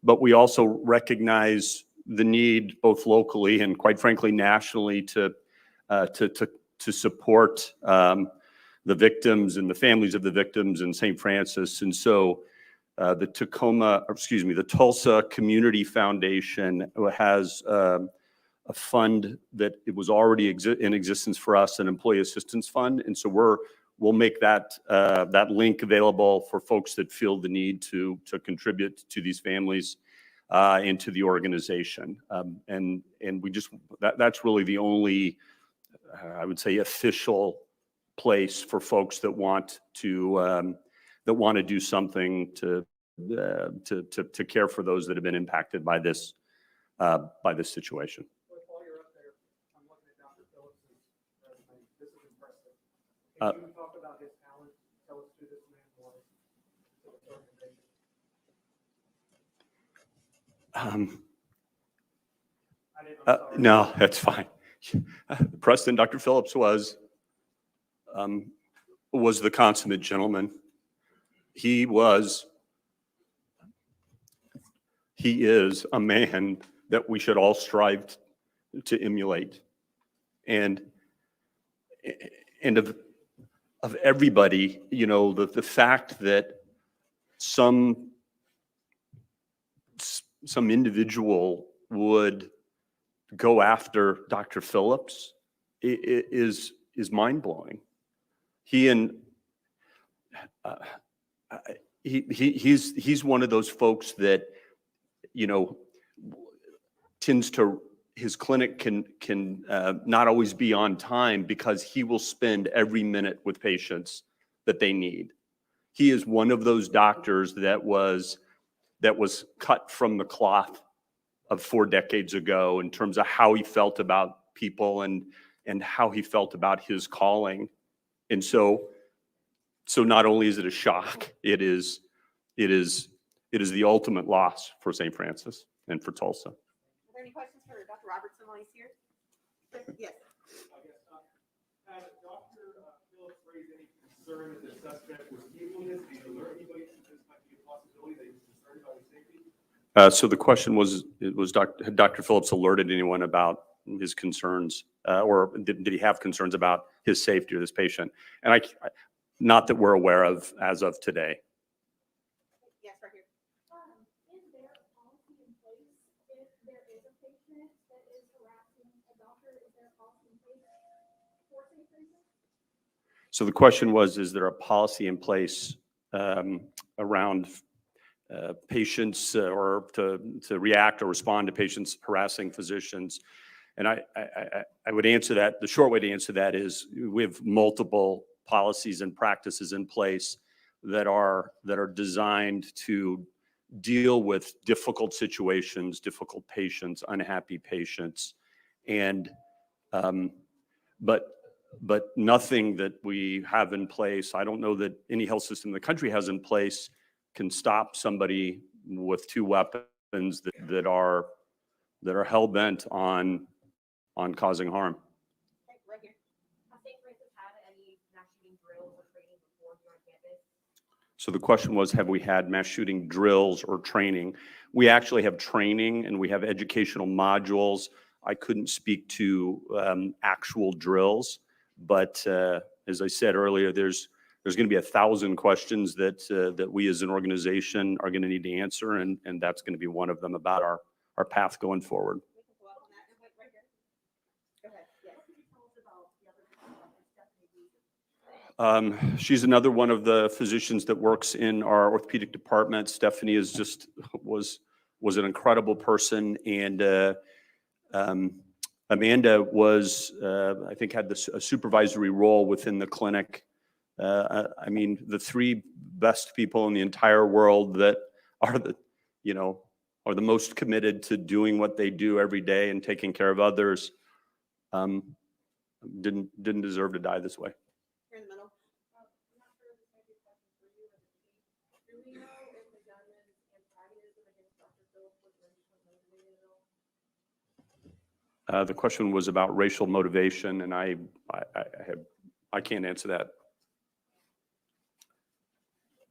But we also recognize the need both locally and quite frankly nationally to support the victims and the families of the victims in St. Francis. And so the Tulsa Community Foundation has a fund that it was already in existence for us, an employee assistance fund. And so we'll make that link available for folks that feel the need to contribute to these families and to the organization. And we just, that's really the only, I would say, official place for folks that want to do something to care for those that have been impacted by this situation. While you're up there, I'm looking at Dr. Phillips's resume. This is impressive. Can you talk about his talent? Tell us who this man was to this organization. No, that's fine. Preston, Dr. Phillips was the consummate gentleman. He is a man that we should all strive to emulate. And of everybody, you know, the fact that some individual would go after Dr. Phillips is mind-blowing. He's one of those folks that, you know, tends to, his clinic can not always be on time because he will spend every minute with patients that they need. He is one of those doctors that was cut from the cloth of 4 decades ago in terms of how he felt about people and how he felt about his calling. And so not only is it a shock, it is the ultimate loss for St. Francis and for Tulsa. Are there any questions for Dr. Robertson while he's here? Yes. I guess, had Dr. Phillips raised any concern that the suspect was evil? Did he alert anybody that this might be a possibility that he was concerned about his safety? So the question was, had Dr. Phillips alerted anyone about his concerns, or did he have concerns about his safety or this patient? And not that we're aware of as of today. Yes, right here. Is there a policy in place if there is a patient that is harassing a doctor? Is there a policy in place for safe reasons? So the question was, is there a policy in place around patients or to react or respond to patients harassing physicians? And I would answer that. The short way to answer that is we have multiple policies and practices in place that are designed to deal with difficult situations, difficult patients, unhappy patients, and but nothing that we have in place. I don't know that any health system in the country has in place can stop somebody with two weapons that are hell-bent on causing harm. Right here. Have St. Francis had any mass shooting drills or training before here on campus? So the question was, have we had mass shooting drills or training? We actually have training and we have educational modules. I couldn't speak to actual drills, but as I said earlier, there's going to be 1,000 questions that we as an organization are going to need to answer, and that's going to be one of them about our path going forward. She's another one of the physicians that works in our orthopedic department. Stephanie was an incredible person, and Amanda was, I think, had a supervisory role within the clinic. I mean, the three best people in the entire world that are the most committed to doing what they do every day and taking care of others, didn't deserve to die this way. Here in the middle. I'm not sure if this might be a question for you as a chief. Do we know if the gunman's antagonism against Dr. Phillips was racially motivated at all? The question was about racial motivation, and I can't answer that.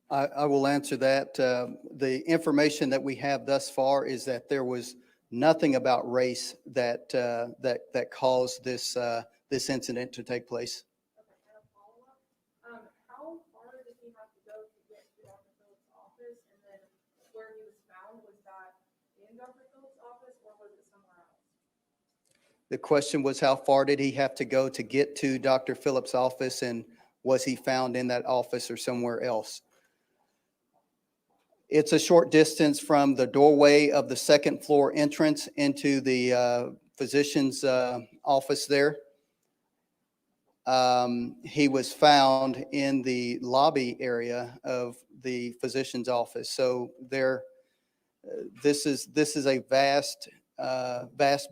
I will answer that. The information that we have thus far is that there was nothing about race that caused this incident to take place. Okay, and a follow-up. How far did he have to go to get to Dr. Phillips' office? And then where he was found, was that in Dr. Phillips' office or was it somewhere else? The question was, how far did he have to go to get to Dr. Phillips' office, and was he found in that office or somewhere else? It's a short distance from the doorway of the second floor entrance into the physician's office there. He was found in the lobby area of the physician's office. So this is a vast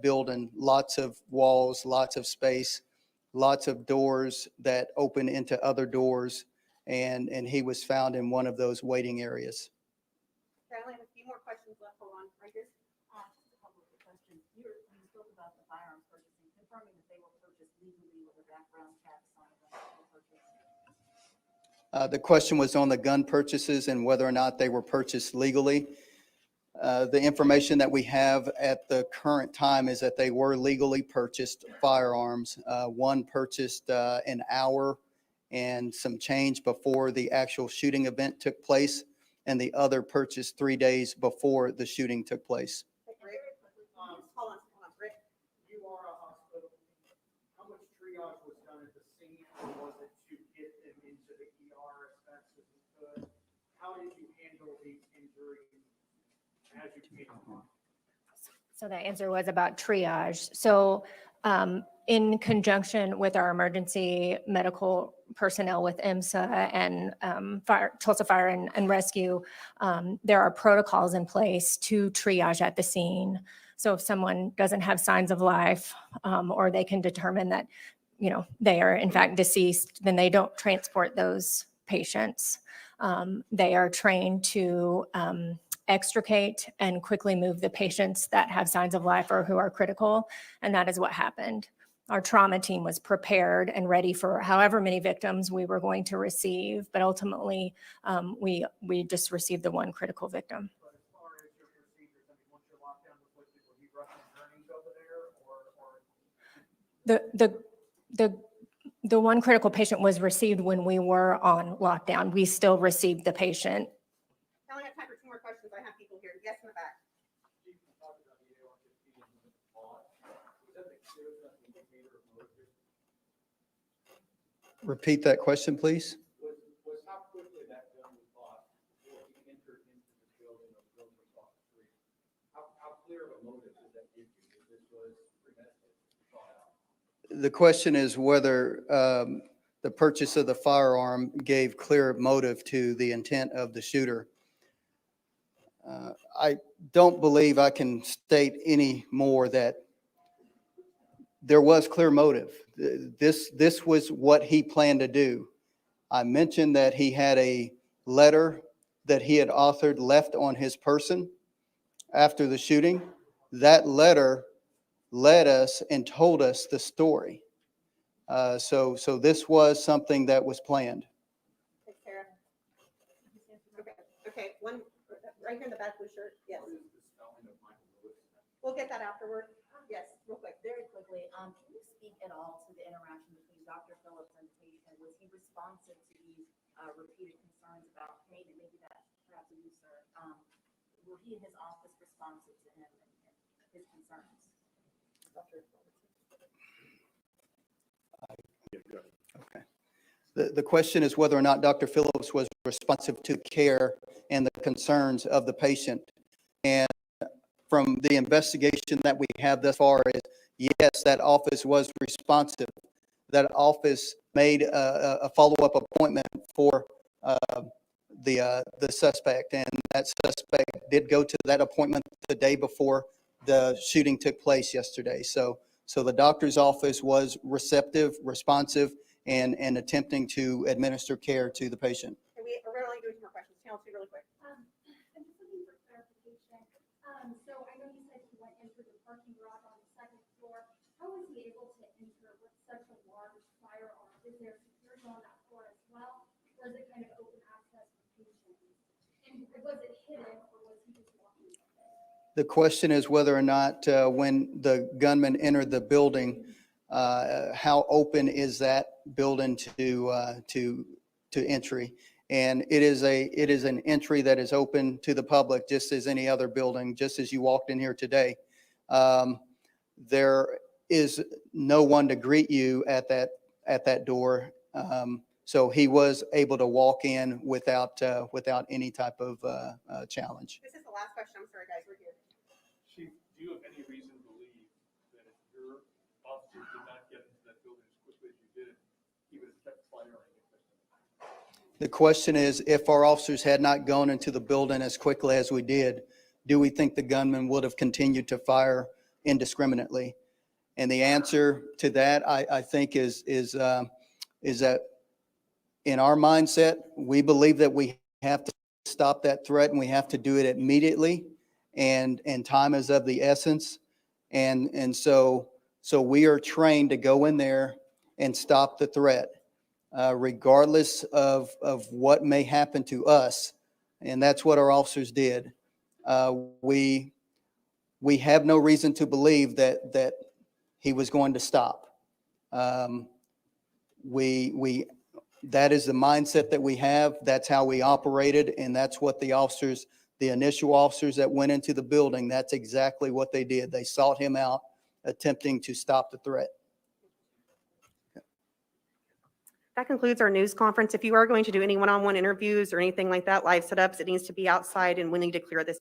building, lots of walls, lots of space, lots of doors that open into other doors, and he was found in one of those waiting areas. Okay, I only have a few more questions left. Hold on, right here. Just a couple of questions. You spoke about the firearms purchasing, confirming that they were purchased legally with a background check on the purchase. The question was on the gun purchases and whether or not they were purchased legally. The information that we have at the current time is that they were legally purchased firearms. One purchased an hour and some change before the actual shooting event took place, and the other purchased 3 days before the shooting took place. Hold on, Rick. You are a hospital. How much triage was done at the scene, or was it to get them into the ER as fast as you could? How did you handle these injuries as you came on? So the answer was about triage. So in conjunction with our emergency medical personnel with IMSA and Tulsa Fire and Rescue, there are protocols in place to triage at the scene. So if someone doesn't have signs of life, or they can determine that, they are in fact deceased, then they don't transport those patients. They are trained to extricate and quickly move the patients that have signs of life or who are critical, and that is what happened. Our trauma team was prepared and ready for however many victims we were going to receive, but ultimately we just received the one critical victim. But as far as your procedures, I mean, once you're locked down with liquid, were you rushing earnings over there, or The one critical patient was received when we were on lockdown. We still received the patient. I only have time for two more questions. I have people here. Yes, in the back. Repeat that question, please. Was how quickly that gun was bought before he entered into the building or the building was off the street? How clear of a motive does that give you that this was premeditated, thought out? The question is whether the purchase of the firearm gave clear motive to the intent of the shooter. I don't believe I can state any more that there was clear motive. This was what he planned to do. I mentioned that he had a letter that he had authored left on his person after the shooting. That letter led us and told us the story. So this was something that was planned. Thanks, Sarah. Okay, one right here in the back blue shirt. Yes. We'll get that afterward. Yes, real quick. Very quickly, can you speak at all to the interaction between Dr. Phillips and the patient? Was he responsive to these repeated concerns about pain? And maybe that's perhaps a you, sir. Were he in his office responsive to him and his concerns? Dr. Okay. The question is whether or not Dr. Phillips was responsive to care and the concerns of the patient. And from the investigation that we have thus far is, yes, that office was responsive. That office made a follow-up appointment for the suspect, and that suspect did go to that appointment the day before the shooting took place yesterday. So the doctor's office was receptive, responsive, and attempting to administer care to the patient. And we're only doing two more questions. Chelsea, really quick. I'm just looking for clarification. So I know you said he went into the parking garage on the second floor. How was he able to enter with such a large firearm? Is there security on that floor as well? Or is it kind of open access for patients? And was it hidden or was he just walking up there? The question is whether or not when the gunman entered the building, how open is that building to entry? And it is an entry that is open to the public, just as any other building, just as you walked in here today. There is no one to greet you at that door. So he was able to walk in without any type of challenge. This is the last question. I'm sorry, guys. We're here. Chief, do you have any reason to believe that if your officers did not get into that building as quickly as you did, he would have kept firing? The question is, if our officers had not gone into the building as quickly as we did, do we think the gunman would have continued to fire indiscriminately? And the answer to that, I think, is that in our mindset, we believe that we have to stop that threat and we have to do it immediately, and time is of the essence. And so we are trained to go in there and stop the threat. Regardless of what may happen to us. And that's what our officers did. We have no reason to believe that he was going to stop. That is the mindset that we have. That's how we operated. And that's what the initial officers that went into the building, that's exactly what they did. They sought him out, attempting to stop the threat. That concludes our news conference. If you are going to do any one-on-one interviews or anything like that, live setups, it needs to be outside, and we need to clear this.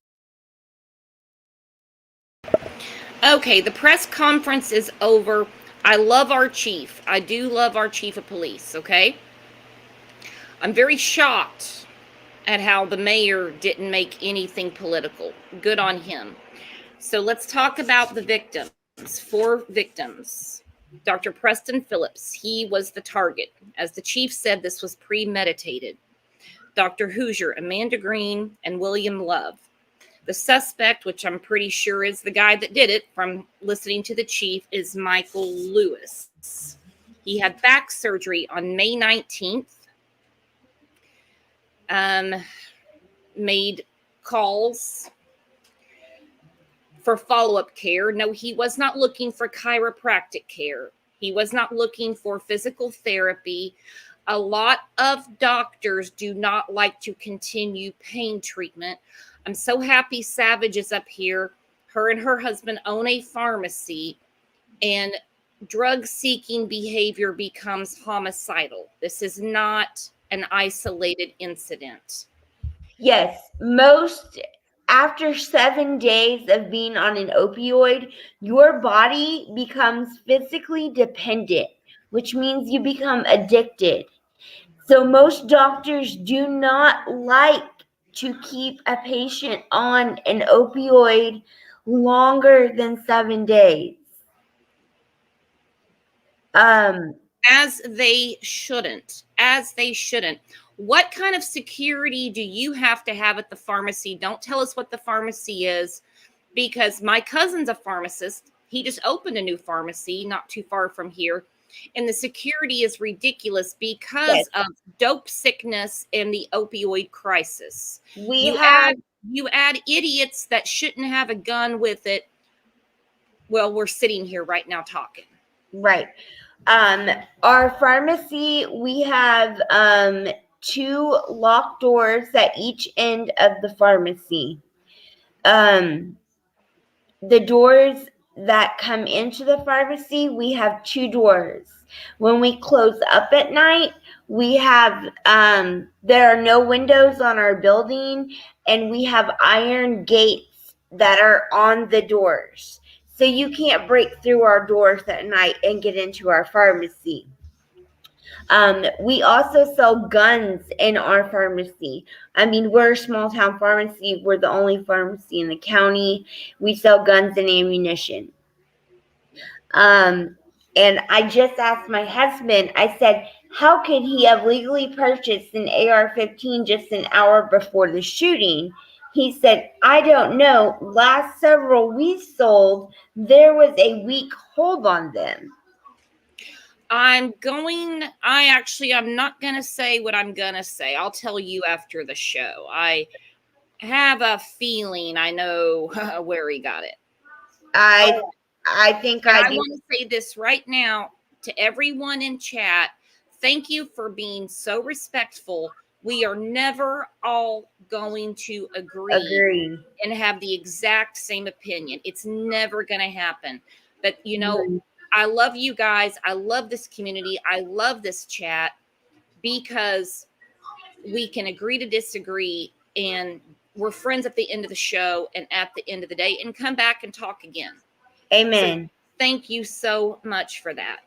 Okay, the press conference is over. I love our chief. I do love our chief of police, okay? I'm very shocked at how the mayor didn't make anything political. Good on him. So let's talk about the victims. 4 victims. Dr. Preston Phillips, he was the target. As the chief said, this was premeditated. Dr. Hoosier, Amanda Green, and William Love. The suspect, which I'm pretty sure is the guy that did it from listening to the chief, is Michael Lewis. He had back surgery on May 19th. Made calls for follow-up care. No, he was not looking for chiropractic care. He was not looking for physical therapy. A lot of doctors do not like to continue pain treatment. I'm so happy Savage is up here. Her and her husband own a pharmacy, and drug seeking behavior becomes homicidal. This is not an isolated incident. Yes, most after 7 days of being on an opioid, your body becomes physically dependent, which means you become addicted. So most doctors do not like to keep a patient on an opioid longer than 7 days. As they shouldn't. As they shouldn't. What kind of security do you have to have at the pharmacy? Don't tell us what the pharmacy is, because my cousin's a pharmacist. He just opened a new pharmacy not too far from here. And the security is ridiculous because of dope sickness and the opioid crisis. You add idiots that shouldn't have a gun with it. Well, we're sitting here right now talking. Right. Our pharmacy, we have 2 locked doors at each end of the pharmacy. The doors that come into the pharmacy, we have 2 doors. When we close up at night, we have there are no windows on our building, and we have iron gates that are on the doors. So you can't break through our doors at night and get into our pharmacy. We also sell guns in our pharmacy. I mean, we're a small town pharmacy. We're the only pharmacy in the county. We sell guns and ammunition. And I just asked my husband, I said, how could he have legally purchased an AR-15 just an hour before the shooting? He said, I don't know. Last several we sold, there was a week hold on them. I'm not going to say what I'm going to say. I'll tell you after the show. I have a feeling I know where he got it. I think I do. Want to say this right now to everyone in chat. Thank you for being so respectful. We are never all going to agree and have the exact same opinion. It's never going to happen. But, you know, I love you guys. I love this community. I love this chat because we can agree to disagree, and we're friends at the end of the show and at the end of the day, and come back and talk again. Amen. So thank you so much for that.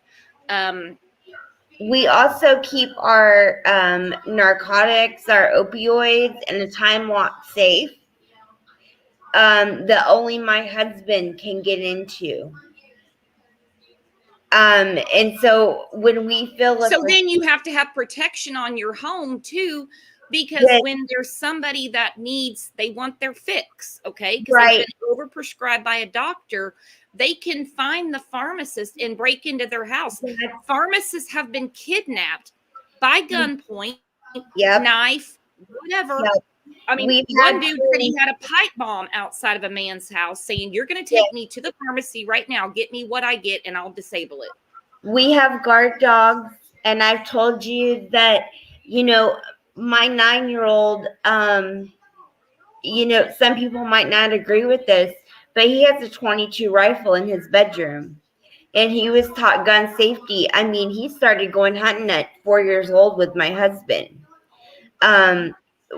We also keep our narcotics, our opioids, and the time lock safe that only my husband can get into. And so when we feel so then you have to have protection on your home too, because when there's somebody that they want their fix, okay, because they've been overprescribed by a doctor, they can find the pharmacist and break into their house. Pharmacists have been kidnapped by gunpoint, knife, whatever. I mean, one dude said he had a pipe bomb outside of a man's house saying, you're going to take me to the pharmacy right now, get me what I get, and I'll disable it. We have guard dogs, and I've told you that, you know, my 9-year-old, you know, some people might not agree with this, but he has a .22 rifle in his bedroom, and he was taught gun safety. I mean, he started going hunting at 4 years old with my husband.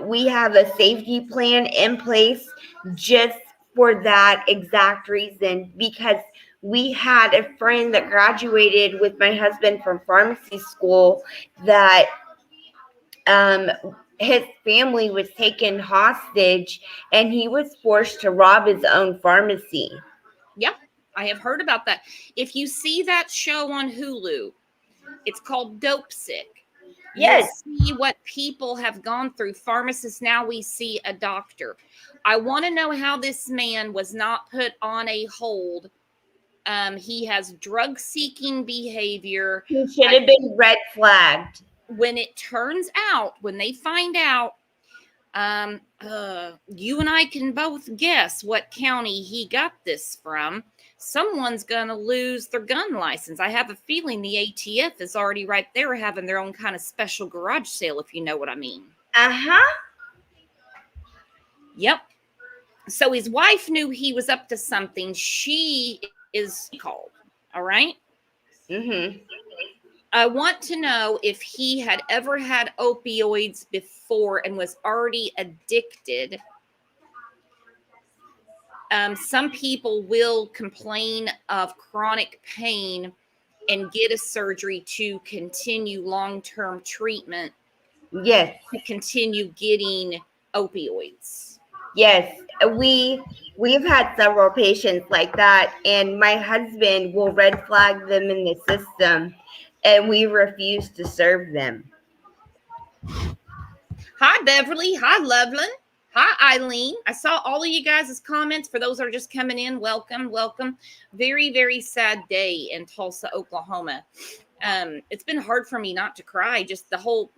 We have a safety plan in place just for that exact reason, because we had a friend that graduated with my husband from pharmacy school that his family was taken hostage, and he was forced to rob his own pharmacy. Yeah, I have heard about that. If you see that show on Hulu, it's called Dope Sick. Yes. You see what people have gone through. Pharmacists, now we see a doctor. I want to know how this man was not put on a hold. He has drug-seeking behavior. He should have been red flagged. When it turns out, when they find out, you and I can both guess what county he got this from. someone's going to lose their gun license. I have a feeling the ATF is already right there having their own kind of special garage sale, if you know what I mean. Uh-huh. Yep. So his wife knew he was up to something. She is called. All right. Mm-hmm. I want to know if he had ever had opioids before and was already addicted. Some people will complain of chronic pain and get a surgery to continue long-term treatment. Yes. To continue getting opioids. Yes. We've had several patients like that, and my husband will red flag them in the system, and we refuse to serve them. Hi, Beverly. Hi, Loveland. Hi, Eileen. I saw all of you guys' comments. For those that are just coming in, welcome, welcome. Very, very sad day in Tulsa, Oklahoma. It's been hard for me not to cry. Just the whole,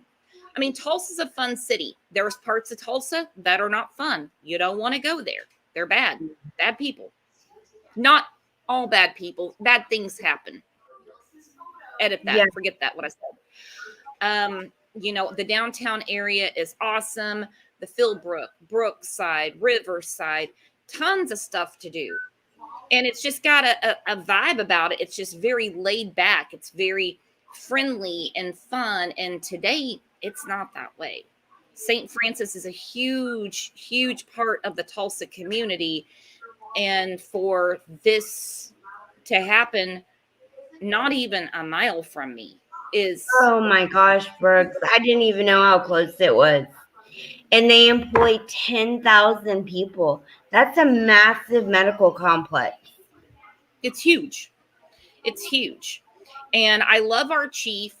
I mean, Tulsa's a fun city. There's parts of Tulsa that are not fun. You don't want to go there. They're bad. Bad people. Not all bad people. Bad things happen. Edit that. Yeah. Forget that, what I said. You know, the downtown area is awesome. The Philbrook, Brookside, Riverside, tons of stuff to do. And it's just got a vibe about it. It's just very laid back. It's very friendly and fun. And today, it's not that way. St. Francis is a huge, huge part of the Tulsa community. And for this to happen, not even a mile from me is... Oh my gosh, Brooks. I didn't even know how close it was. And they employ 10,000 people. That's a massive medical complex. It's huge. It's huge. And I love our chief.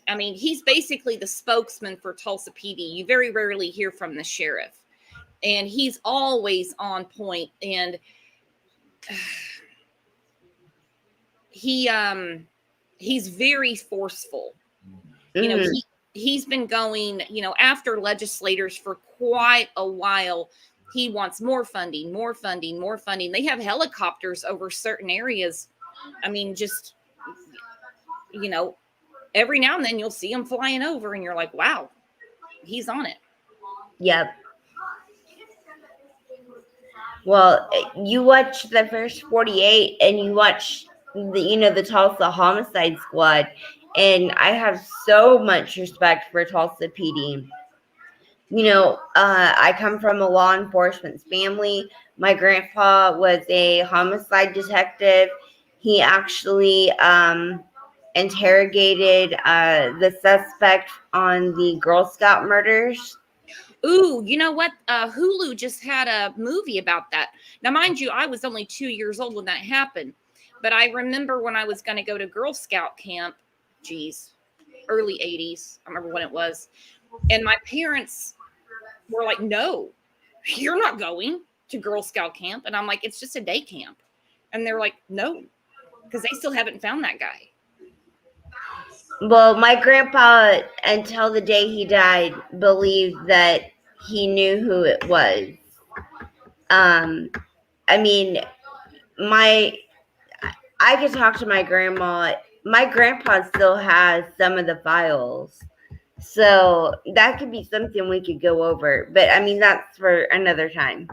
I mean, he's basically the spokesman for Tulsa PD. You very rarely hear from the sheriff. And he's always on point. And he's very forceful. You know, he's been going, you know, after legislators for quite a while. He wants more funding, more funding, more funding. They have helicopters over certain areas. I mean, just, you know, every now and then you'll see him flying over and you're like, wow, he's on it. Yep. Well, you watch the first 48 and you watch the Tulsa Homicide Squad, and I have so much respect for Tulsa PD. You know, I come from a law enforcement family. My grandpa was a homicide detective. He actually interrogated the suspect on the Girl Scout murders. Ooh, you know what? Hulu just had a movie about that. Now, mind you, I was only 2 years old when that happened. But I remember when I was going to go to Girl Scout camp, geez, early 80s. I remember when it was. And my parents were like, no, you're not going to Girl Scout camp. And I'm like, it's just a day camp. And they're like, no, because they still haven't found that guy. Well, my grandpa, until the day he died, believed that he knew who it was. I mean, I could talk to my grandma. My grandpa still has some of the files. So that could be something we could go over. But I mean, that's for another time.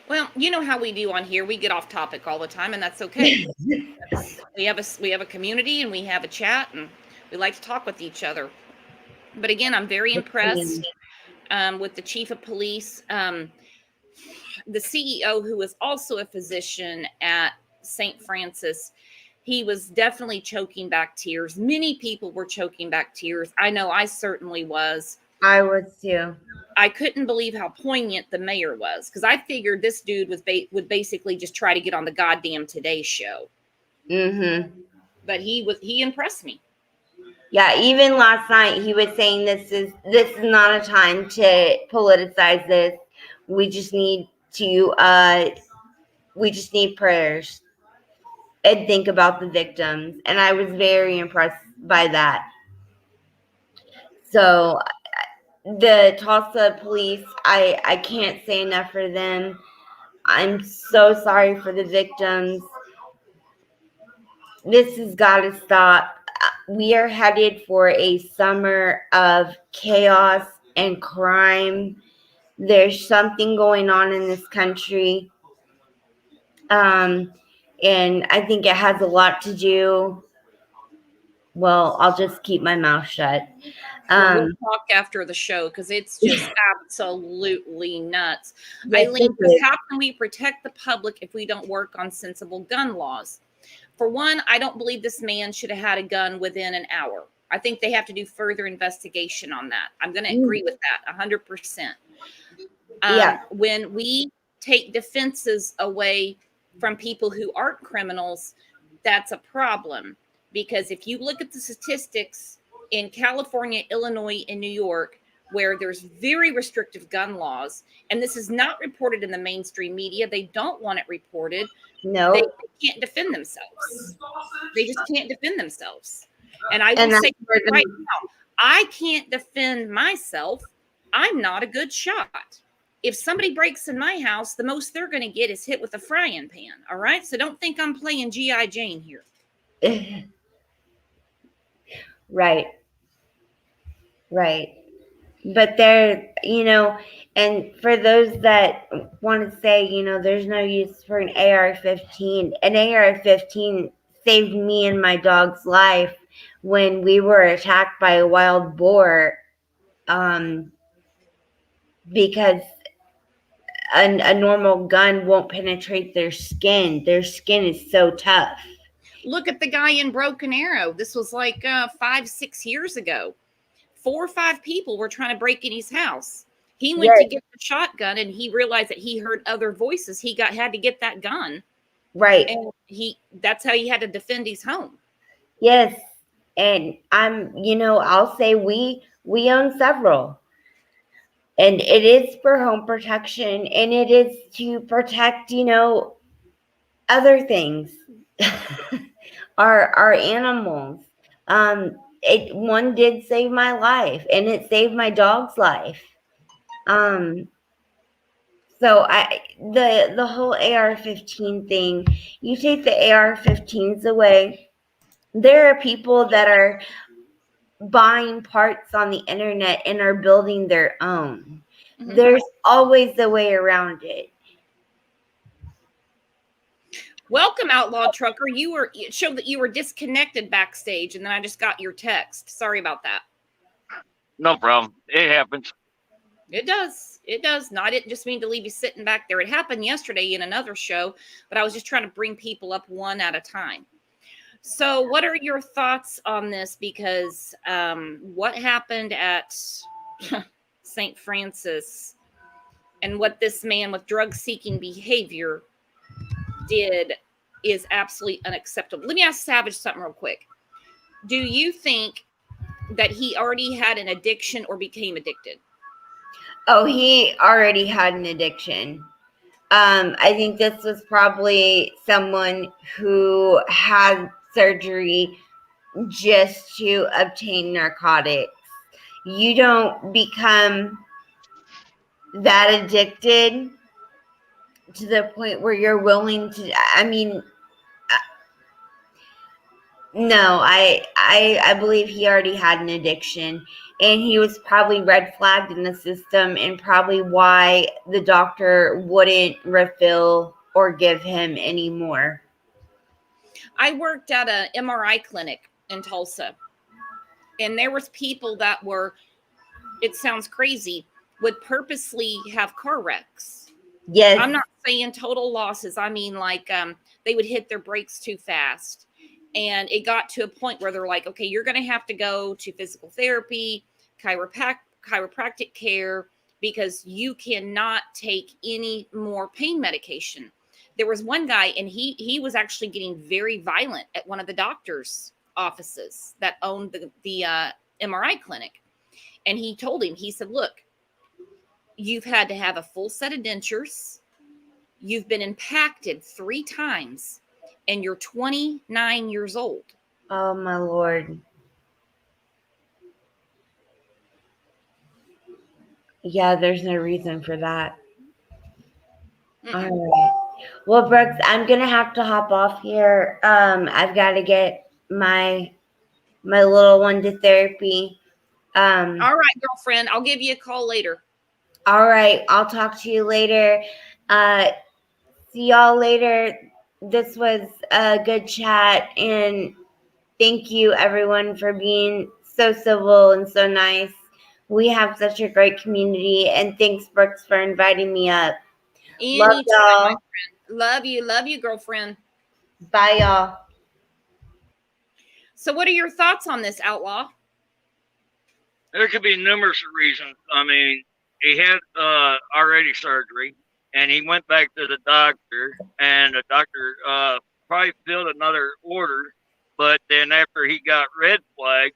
Well, you know how we do on here. We get off topic all the time, and that's okay. We have a community, and we have a chat, and we like to talk with each other. But again, I'm very impressed with the chief of police, the CEO, who is also a physician at St. Francis. He was definitely choking back tears. Many people were choking back tears. I know I certainly was. I was too. I couldn't believe how poignant the mayor was, because I figured this dude would basically just try to get on the goddamn Today Show. Mm-hmm. But he impressed me. Yeah, even last night he was saying this is not a time to politicize this. We just need prayers and think about the victims. And I was very impressed by that. So the Tulsa police, I can't say enough for them. I'm so sorry for the victims. This has got to stop. We are headed for a summer of chaos and crime. There's something going on in this country. And I think it has a lot to do. Well, I'll just keep my mouth shut. Well, we'll talk after the show because it's just absolutely nuts. Eileen, because how can we protect the public if we don't work on sensible gun laws? For one, I don't believe this man should have had a gun within an hour. I think they have to do further investigation on that. I'm going to agree with that 100%. When we take defenses away from people who aren't criminals, that's a problem. Because if you look at the statistics in California, Illinois, and New York, where there's very restrictive gun laws, and this is not reported in the mainstream media, they don't want it reported. No, they can't defend themselves. They just can't defend themselves. And I will say right now, I can't defend myself. I'm not a good shot. If somebody breaks in my house, the most they're going to get is hit with a frying pan. All right. So don't think I'm playing G.I. Jane here. Right. But there, and for those that want to say, there's no use for an AR-15, an AR-15 saved me and my dog's life when we were attacked by a wild boar, because a normal gun won't penetrate their skin. Their skin is so tough. Look at the guy in Broken Arrow. This was like 5-6 years ago. 4 or 5 people were trying to break in his house. He went to get the shotgun and he realized that he heard other voices. He had to get that gun. Right. And that's how he had to defend his home. Yes. And I'll say we own several. And it is for home protection, and it is to protect, other things. our animals. One did save my life, and it saved my dog's life. So the whole AR-15 thing, you take the AR-15s away, there are people that are buying parts on the internet and are building their own. Mm-hmm. There's always a way around it. Welcome, Outlaw Trucker. It showed that you were disconnected backstage, and then I just got your text. Sorry about that. No problem. It happens. It does. It does. No, I didn't just mean to leave you sitting back there. It happened yesterday in another show, but I was just trying to bring people up one at a time. So what are your thoughts on this? Because what happened at St. Francis and what this man with drug-seeking behavior did is absolutely unacceptable. Let me ask Savage something real quick. Do you think that he already had an addiction or became addicted? Oh, he already had an addiction. I think this was probably someone who had surgery just to obtain narcotics. You don't become that addicted to the point where you're willing to, no, I believe he already had an addiction, and he was probably red flagged in the system, and probably why the doctor wouldn't refill or give him any more. I worked at an MRI clinic in Tulsa, and there was people that were, it sounds crazy, would purposely have car wrecks. Yes. I'm not saying total losses. I mean, like they would hit their brakes too fast. And it got to a point where they're like, okay, you're going to have to go to physical therapy, chiropractic care, because you cannot take any more pain medication. There was one guy, and he was actually getting very violent at one of the doctor's offices that owned the MRI clinic. And he told him, he said, look, you've had to have a full set of dentures. You've been impacted 3 times. And you're 29 years old. Oh, my Lord. Yeah, there's no reason for that. All right. Well, Brooks, I'm gonna have to hop off here. I've got to get my little one to therapy. All right, girlfriend. I'll give you a call later. All right. I'll talk to you later. See y'all later. This was a good chat, and thank you everyone for being so civil and so nice. We have such a great community, and thanks, Brooks, for inviting me up. Love Anytime, my y'all. friend. Love you, girlfriend. Bye, y'all. So, what are your thoughts on this, Outlaw? There could be numerous reasons. I mean, he had already surgery, and he went back to the doctor, and the doctor probably filled another order. But then after he got red flagged,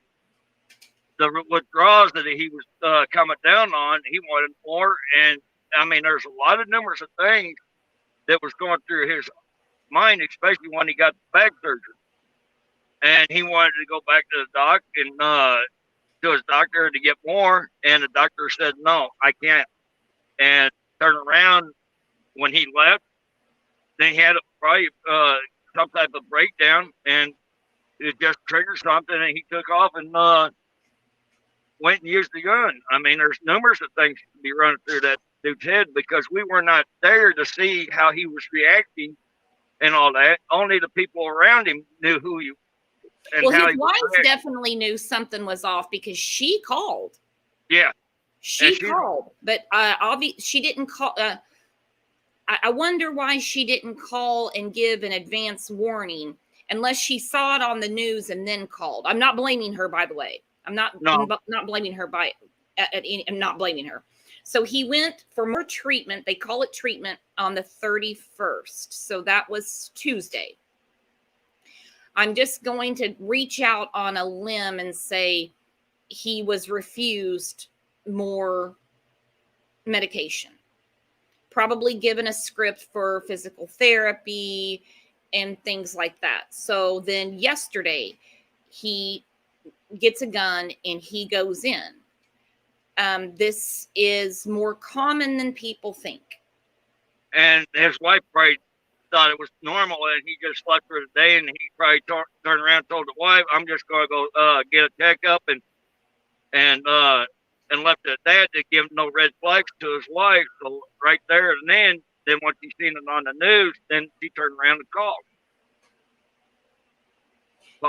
the withdrawals that he was coming down on, he wanted more. And I mean, there's a lot of numerous of things that was going through his mind, especially when he got the back surgery. And he wanted to go back to the doc and to his doctor to get more, and the doctor said, no, I can't. And turned around when he left, then he had probably some type of breakdown, and it just triggered something, and he took off and went and used the gun. I mean, there's numerous of things to be running through that dude's head because we were not there to see how he was reacting and all that. Only the people around him knew who he and Well, how his he was wife reacting. definitely knew something was off because she called. Yeah. She called, but she didn't call. I wonder why she didn't call and give an advance warning unless she saw it on the news and then called. I'm not blaming her, by the way. I'm not blaming her I'm not blaming her. So he went for more treatment. They call it treatment on the 31st. So that was Tuesday. I'm just going to reach out on a limb and say he was refused more medication, probably given a script for physical therapy and things like that. So then yesterday he gets a gun and he goes in. This is more common than people think. And his wife probably thought it was normal, and he just slept for the day, and he probably turned around and told the wife, I'm just going to go get a checkup, and left the dad to give no red flags to his wife. So right there and then once he seen it on the news, then she turned around and called.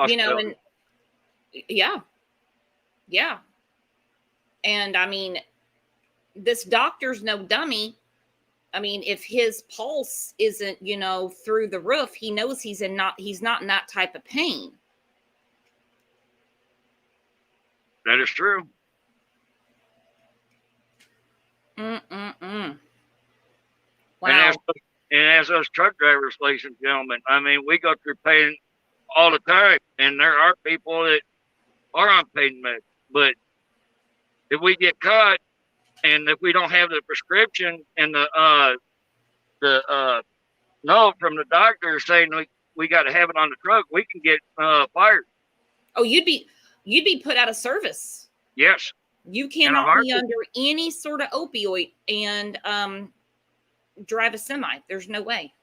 You know, and yeah. And I mean, this doctor's no dummy. I mean, if his pulse isn't, through the roof, he knows he's not in that type of pain. That is true. Wow. And as us truck drivers, ladies and gentlemen, I mean, we go through pain all the time, and there are people that are on pain meds. But if we get caught, and if we don't have the prescription and the note from the doctor saying we got to have it on the truck, we can get fired. Oh, you'd be put out of service. Yes. You cannot be under any sort of opioid and drive a semi. There's no way.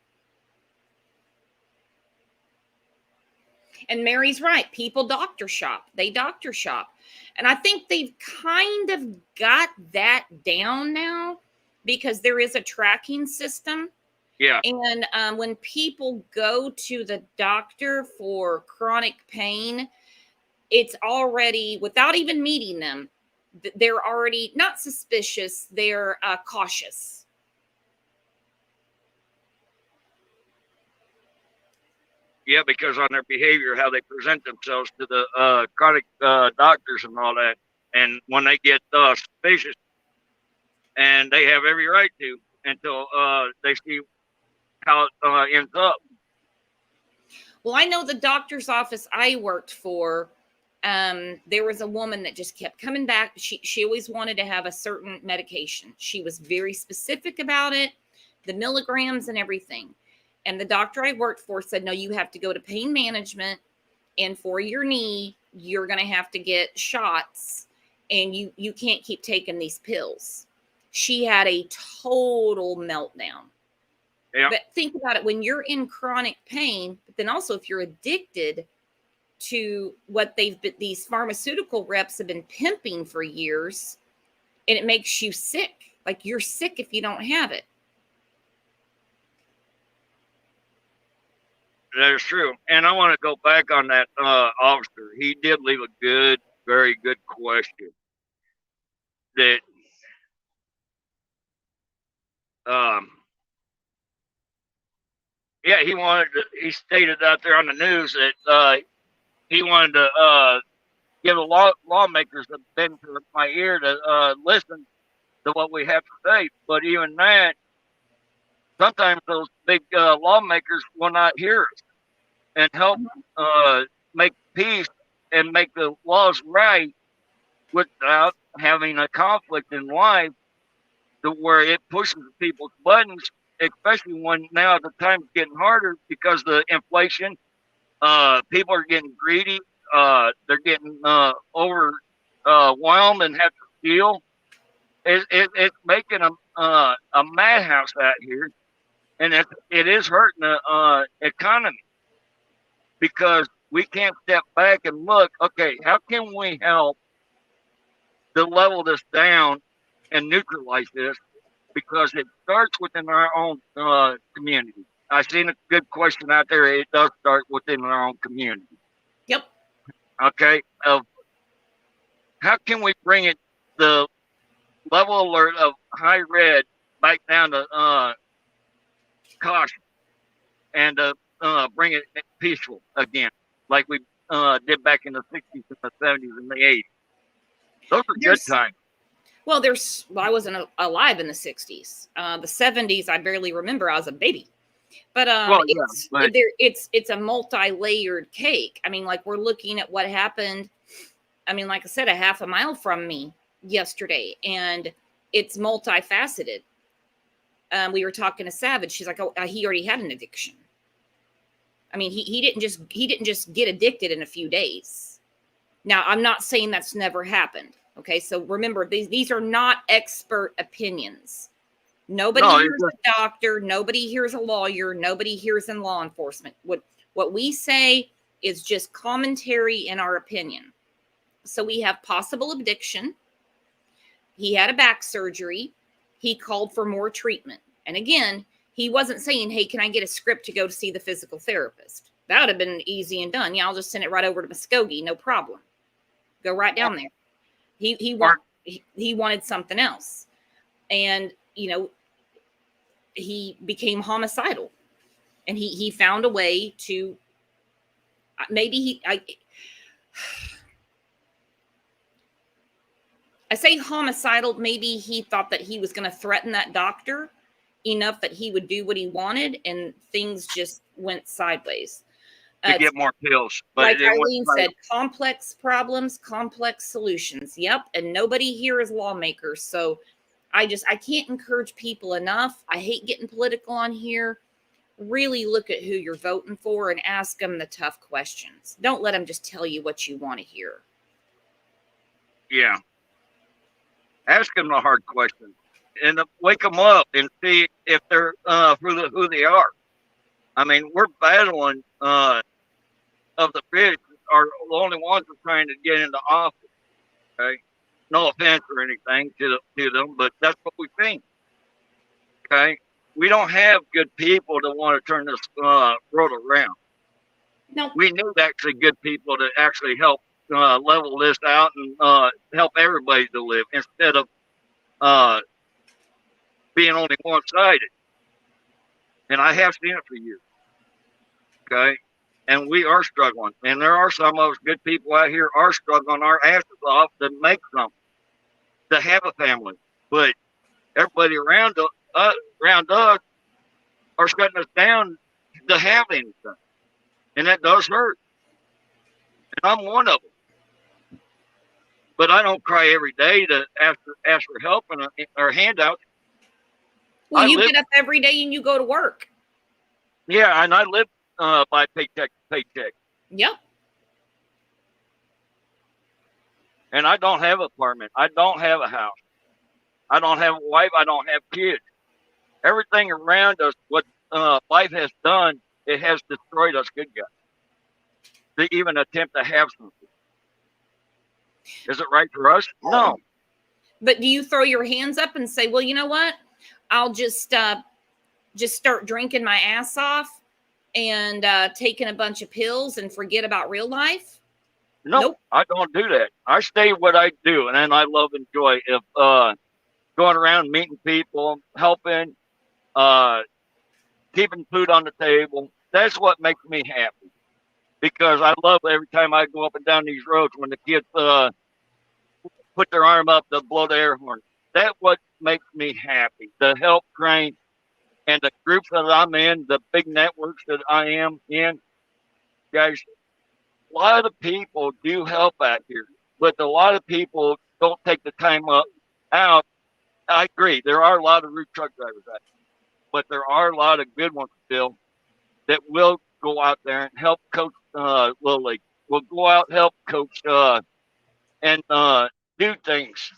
And Mary's right. People doctor shop. They doctor shop. And I think they've kind of got that down now because there is a tracking system. Yeah. And when people go to the doctor for chronic pain, it's already, without even meeting them, they're already not suspicious. They're cautious. Yeah, because on their behavior, how they present themselves to the chronic doctors and all that. And when they get suspicious, and they have every right to until they see how it ends up. Well, I know the doctor's office I worked for, there was a woman that just kept coming back. She always wanted to have a certain medication. She was very specific about it, the milligrams and everything. And the doctor I worked for said, no, you have to go to pain management. And for your knee, you're going to have to get shots. And you can't keep taking these pills. She had a total meltdown. Yeah. But think about it, when you're in chronic pain, but then also if you're addicted to what these pharmaceutical reps have been pimping for years, and it makes you sick. Like, you're sick if you don't have it. That is true. And I want to go back on that officer. He did leave a good, very good question. That yeah, he stated out there on the news that he wanted to give the lawmakers a benefit of my ear to listen to what we have to say. But even that, sometimes those big lawmakers will not hear us and help make peace and make the laws right without having a conflict in life to where it pushes people's buttons, especially when now the time's getting harder because of the inflation. People are getting greedy. They're getting overwhelmed and have to steal. It's making a madhouse out here, and it is hurting the economy because we can't step back and look. Okay, how can we help to level this down and neutralize this? Because it starts within our own community. I seen a good question out there. It does start within our own community. Yep. Okay. How can we bring it the level alert of high red back down to caution and bring it peaceful again, like we did back in the 60s and the 70s and the 80s. Those are good times. Well, I wasn't alive in the 60s. The 70s, I barely remember. I was a baby. But it's a multi-layered cake. I mean, like, we're looking at what happened. I mean, like I said, a half a mile from me yesterday, and it's multifaceted. We were talking to Savage. She's like, "Oh, he already had an addiction." I mean, he didn't just get addicted in a few days. Now, I'm not saying that's never happened. Okay, so remember, these are not expert opinions. Nobody hears a doctor. Nobody hears a lawyer. Nobody hears in law enforcement. What we say is just commentary in our opinion. So we have possible addiction. He had a back surgery. He called for more treatment. And again, he wasn't saying, "Hey, can I get a script to go to see the physical therapist?" That would have been easy and done. Yeah, I'll just send it right over to Muskogee. No problem. Go right down there. He wanted something else. And, he became homicidal. And he found a way to, I say homicidal, maybe he thought that he was going to threaten that doctor enough that he would do what he wanted, and things just went sideways. To get more pills. But like Eileen said, complex problems, complex solutions. Yep. And nobody here is lawmakers. So I can't encourage people enough. I hate getting political on here. Really look at who you're voting for and ask them the tough questions. Don't let them just tell you what you want to hear. Yeah. Ask them the hard questions and wake them up and see if they're who they are. I mean, we're battling of the rich are the only ones who are trying to get into office. Okay, no offense or anything to them, but that's what we think. Okay, we don't have good people that want to turn this world around. No, we need actually good people to actually help level this out and help everybody to live instead of being only one-sided. And I have seen it for years. Okay. And we are struggling. And there are some of us good people out here are struggling our asses off to make something, to have a family. But everybody around us are shutting us down to have anything. And that does hurt. And I'm one of them. But I don't cry every day to ask for help or handouts. Well, you get up every day and you go to work. Yeah, and I live by paycheck to paycheck. Yep. And I don't have an apartment. I don't have a house. I don't have a wife. I don't have kids. Everything around us, what life has done, it has destroyed us good guys. To even attempt to have something. Is it right for us? No. But do you throw your hands up and say, well, you know what? I'll just start drinking my ass off and taking a bunch of pills and forget about real life? No, nope. I don't do that. I stay what I do, and then I love and joy of going around meeting people, helping, keeping food on the table. That's what makes me happy. Because I love every time I go up and down these roads when the kids put their arm up to blow the air horn. That's what makes me happy. The help train and the groups that I'm in, the big networks that I am in, guys, a lot of people do help out here, but a lot of people don't take the time out. I agree. There are a lot of root truck drivers out here, but there are a lot of good ones still that will go out there and help coach Little League. Will go out, help coach, and do things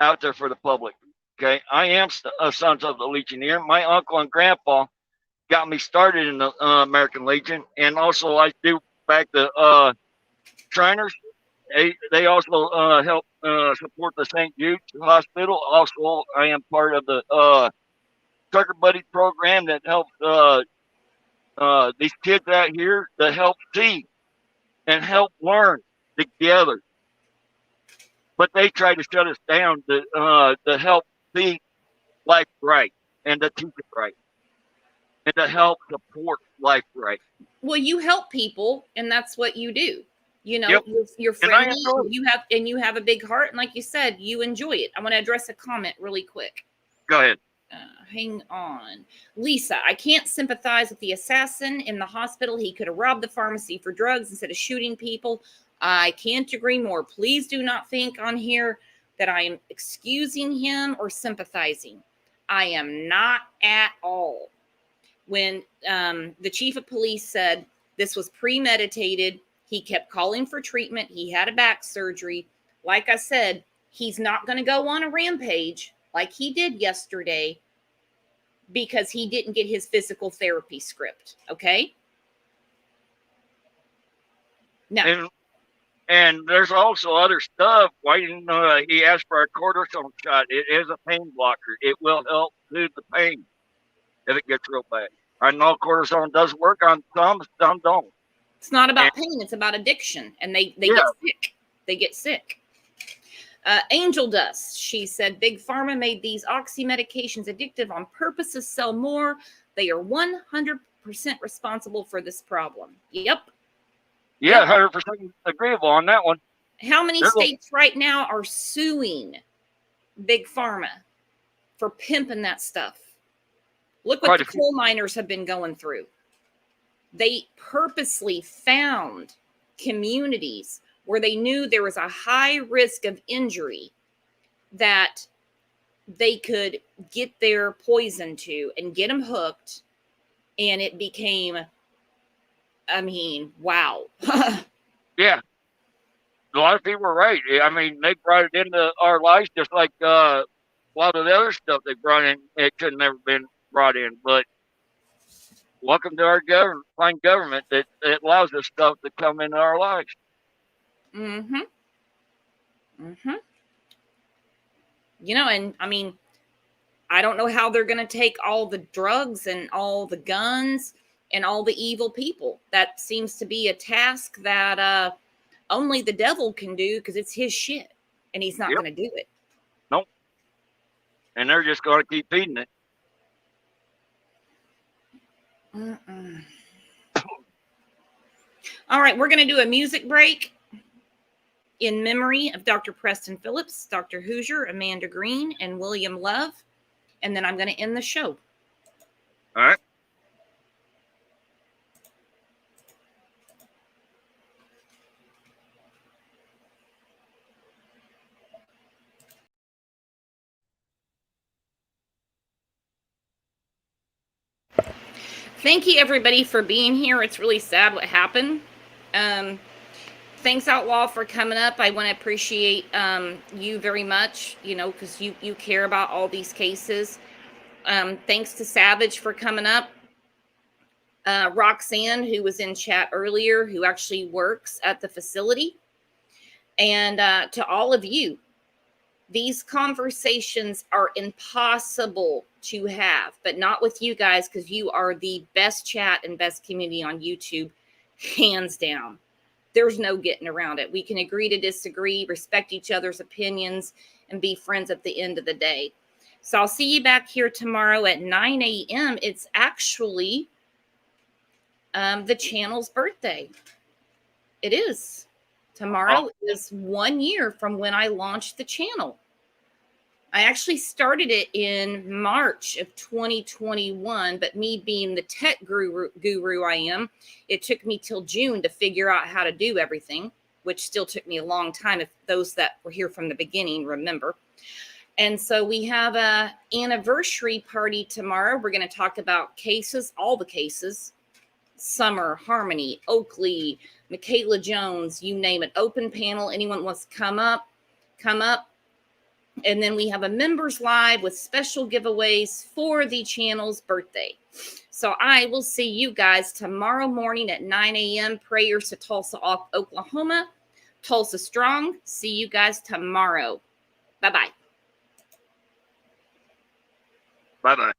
out there for the public. Okay, I am a Sons of the Legionnaire. My uncle and grandpa got me started in the American Legion, and also I do back the Shriners. They also help support the St. Jude's Hospital. Also, I am part of the Trucker Buddy program that helps these kids out here to help see and help learn together. But they try to shut us down to help see life right and to teach it right and to help support life right. Well, you help people, and that's what you do. You know, Yep. you're friendly, and you have a big heart, and like you said, you enjoy it. I want to address a comment really quick. Go ahead. Hang on. Lisa, I can't sympathize with the assassin in the hospital. He could have robbed the pharmacy for drugs instead of shooting people. I can't agree more. Please do not think on here that I am excusing him or sympathizing. I am not at all. When the chief of police said this was premeditated, he kept calling for treatment. He had a back surgery. Like I said, he's not going to go on a rampage like he did yesterday because he didn't get his physical therapy script. Okay? Now. And there's also other stuff. Why didn't he ask for a cortisone shot? It is a pain blocker. It will help soothe the pain if it gets real bad. I know cortisone does work on some don't. It's not about pain. It's about addiction. And they get sick. They get sick. Angel Dust, she said, Big Pharma made these oxy medications addictive on purpose to sell more. They are 100% responsible for this problem. Yep. Yeah, 100% agreeable on that one. How many states right now are suing Big Pharma for pimping that stuff? Look what the coal miners have been going through. They purposely found communities where they knew there was a high risk of injury that they could get their poison to and get them hooked. And it became, I mean, wow. Yeah. A lot of people are right. I mean, they brought it into our lives just like a lot of the other stuff they brought in. It could have never been brought in. But welcome to our fine government that allows this stuff to come into our lives. Mm-hmm. Mm-hmm. You know, and I mean, I don't know how they're going to take all the drugs and all the guns and all the evil people. That seems to be a task that only the devil can do because it's his shit, and he's not going to do it. Nope. And they're just going to keep feeding it. Mm-mm. All right, we're going to do a music break in memory of Dr. Preston Phillips, Dr. Hoosier, Amanda Green, and William Love. And then I'm going to end the show. All right. Thank you, everybody, for being here. It's really sad what happened. Thanks, Outlaw, for coming up. I want to appreciate you very much, you know, because you care about all these cases. Thanks to Savage for coming up. Roxanne, who was in chat earlier, who actually works at the facility. And to all of you, these conversations are impossible to have, but not with you guys, because you are the best chat and best community on YouTube, hands down. There's no getting around it. We can agree to disagree, respect each other's opinions, and be friends at the end of the day. So I'll see you back here tomorrow at 9 a.m. It's actually the channel's birthday. It is. Tomorrow is 1 year from when I launched the channel. I actually started it in March of 2021, but me being the tech guru I am, it took me till June to figure out how to do everything, which still took me a long time, if those that were here from the beginning remember. And so we have a anniversary party tomorrow. We're going to talk about cases, all the cases, Summer, Harmony, Oakley, Michaela Jones, you name it, open panel. Anyone wants to come up, come up. And then we have a members live with special giveaways for the channel's birthday. So I will see you guys tomorrow morning at 9 a.m. Prayers to Tulsa, Oklahoma. Tulsa Strong. See you guys tomorrow. Bye-bye. Bye-bye.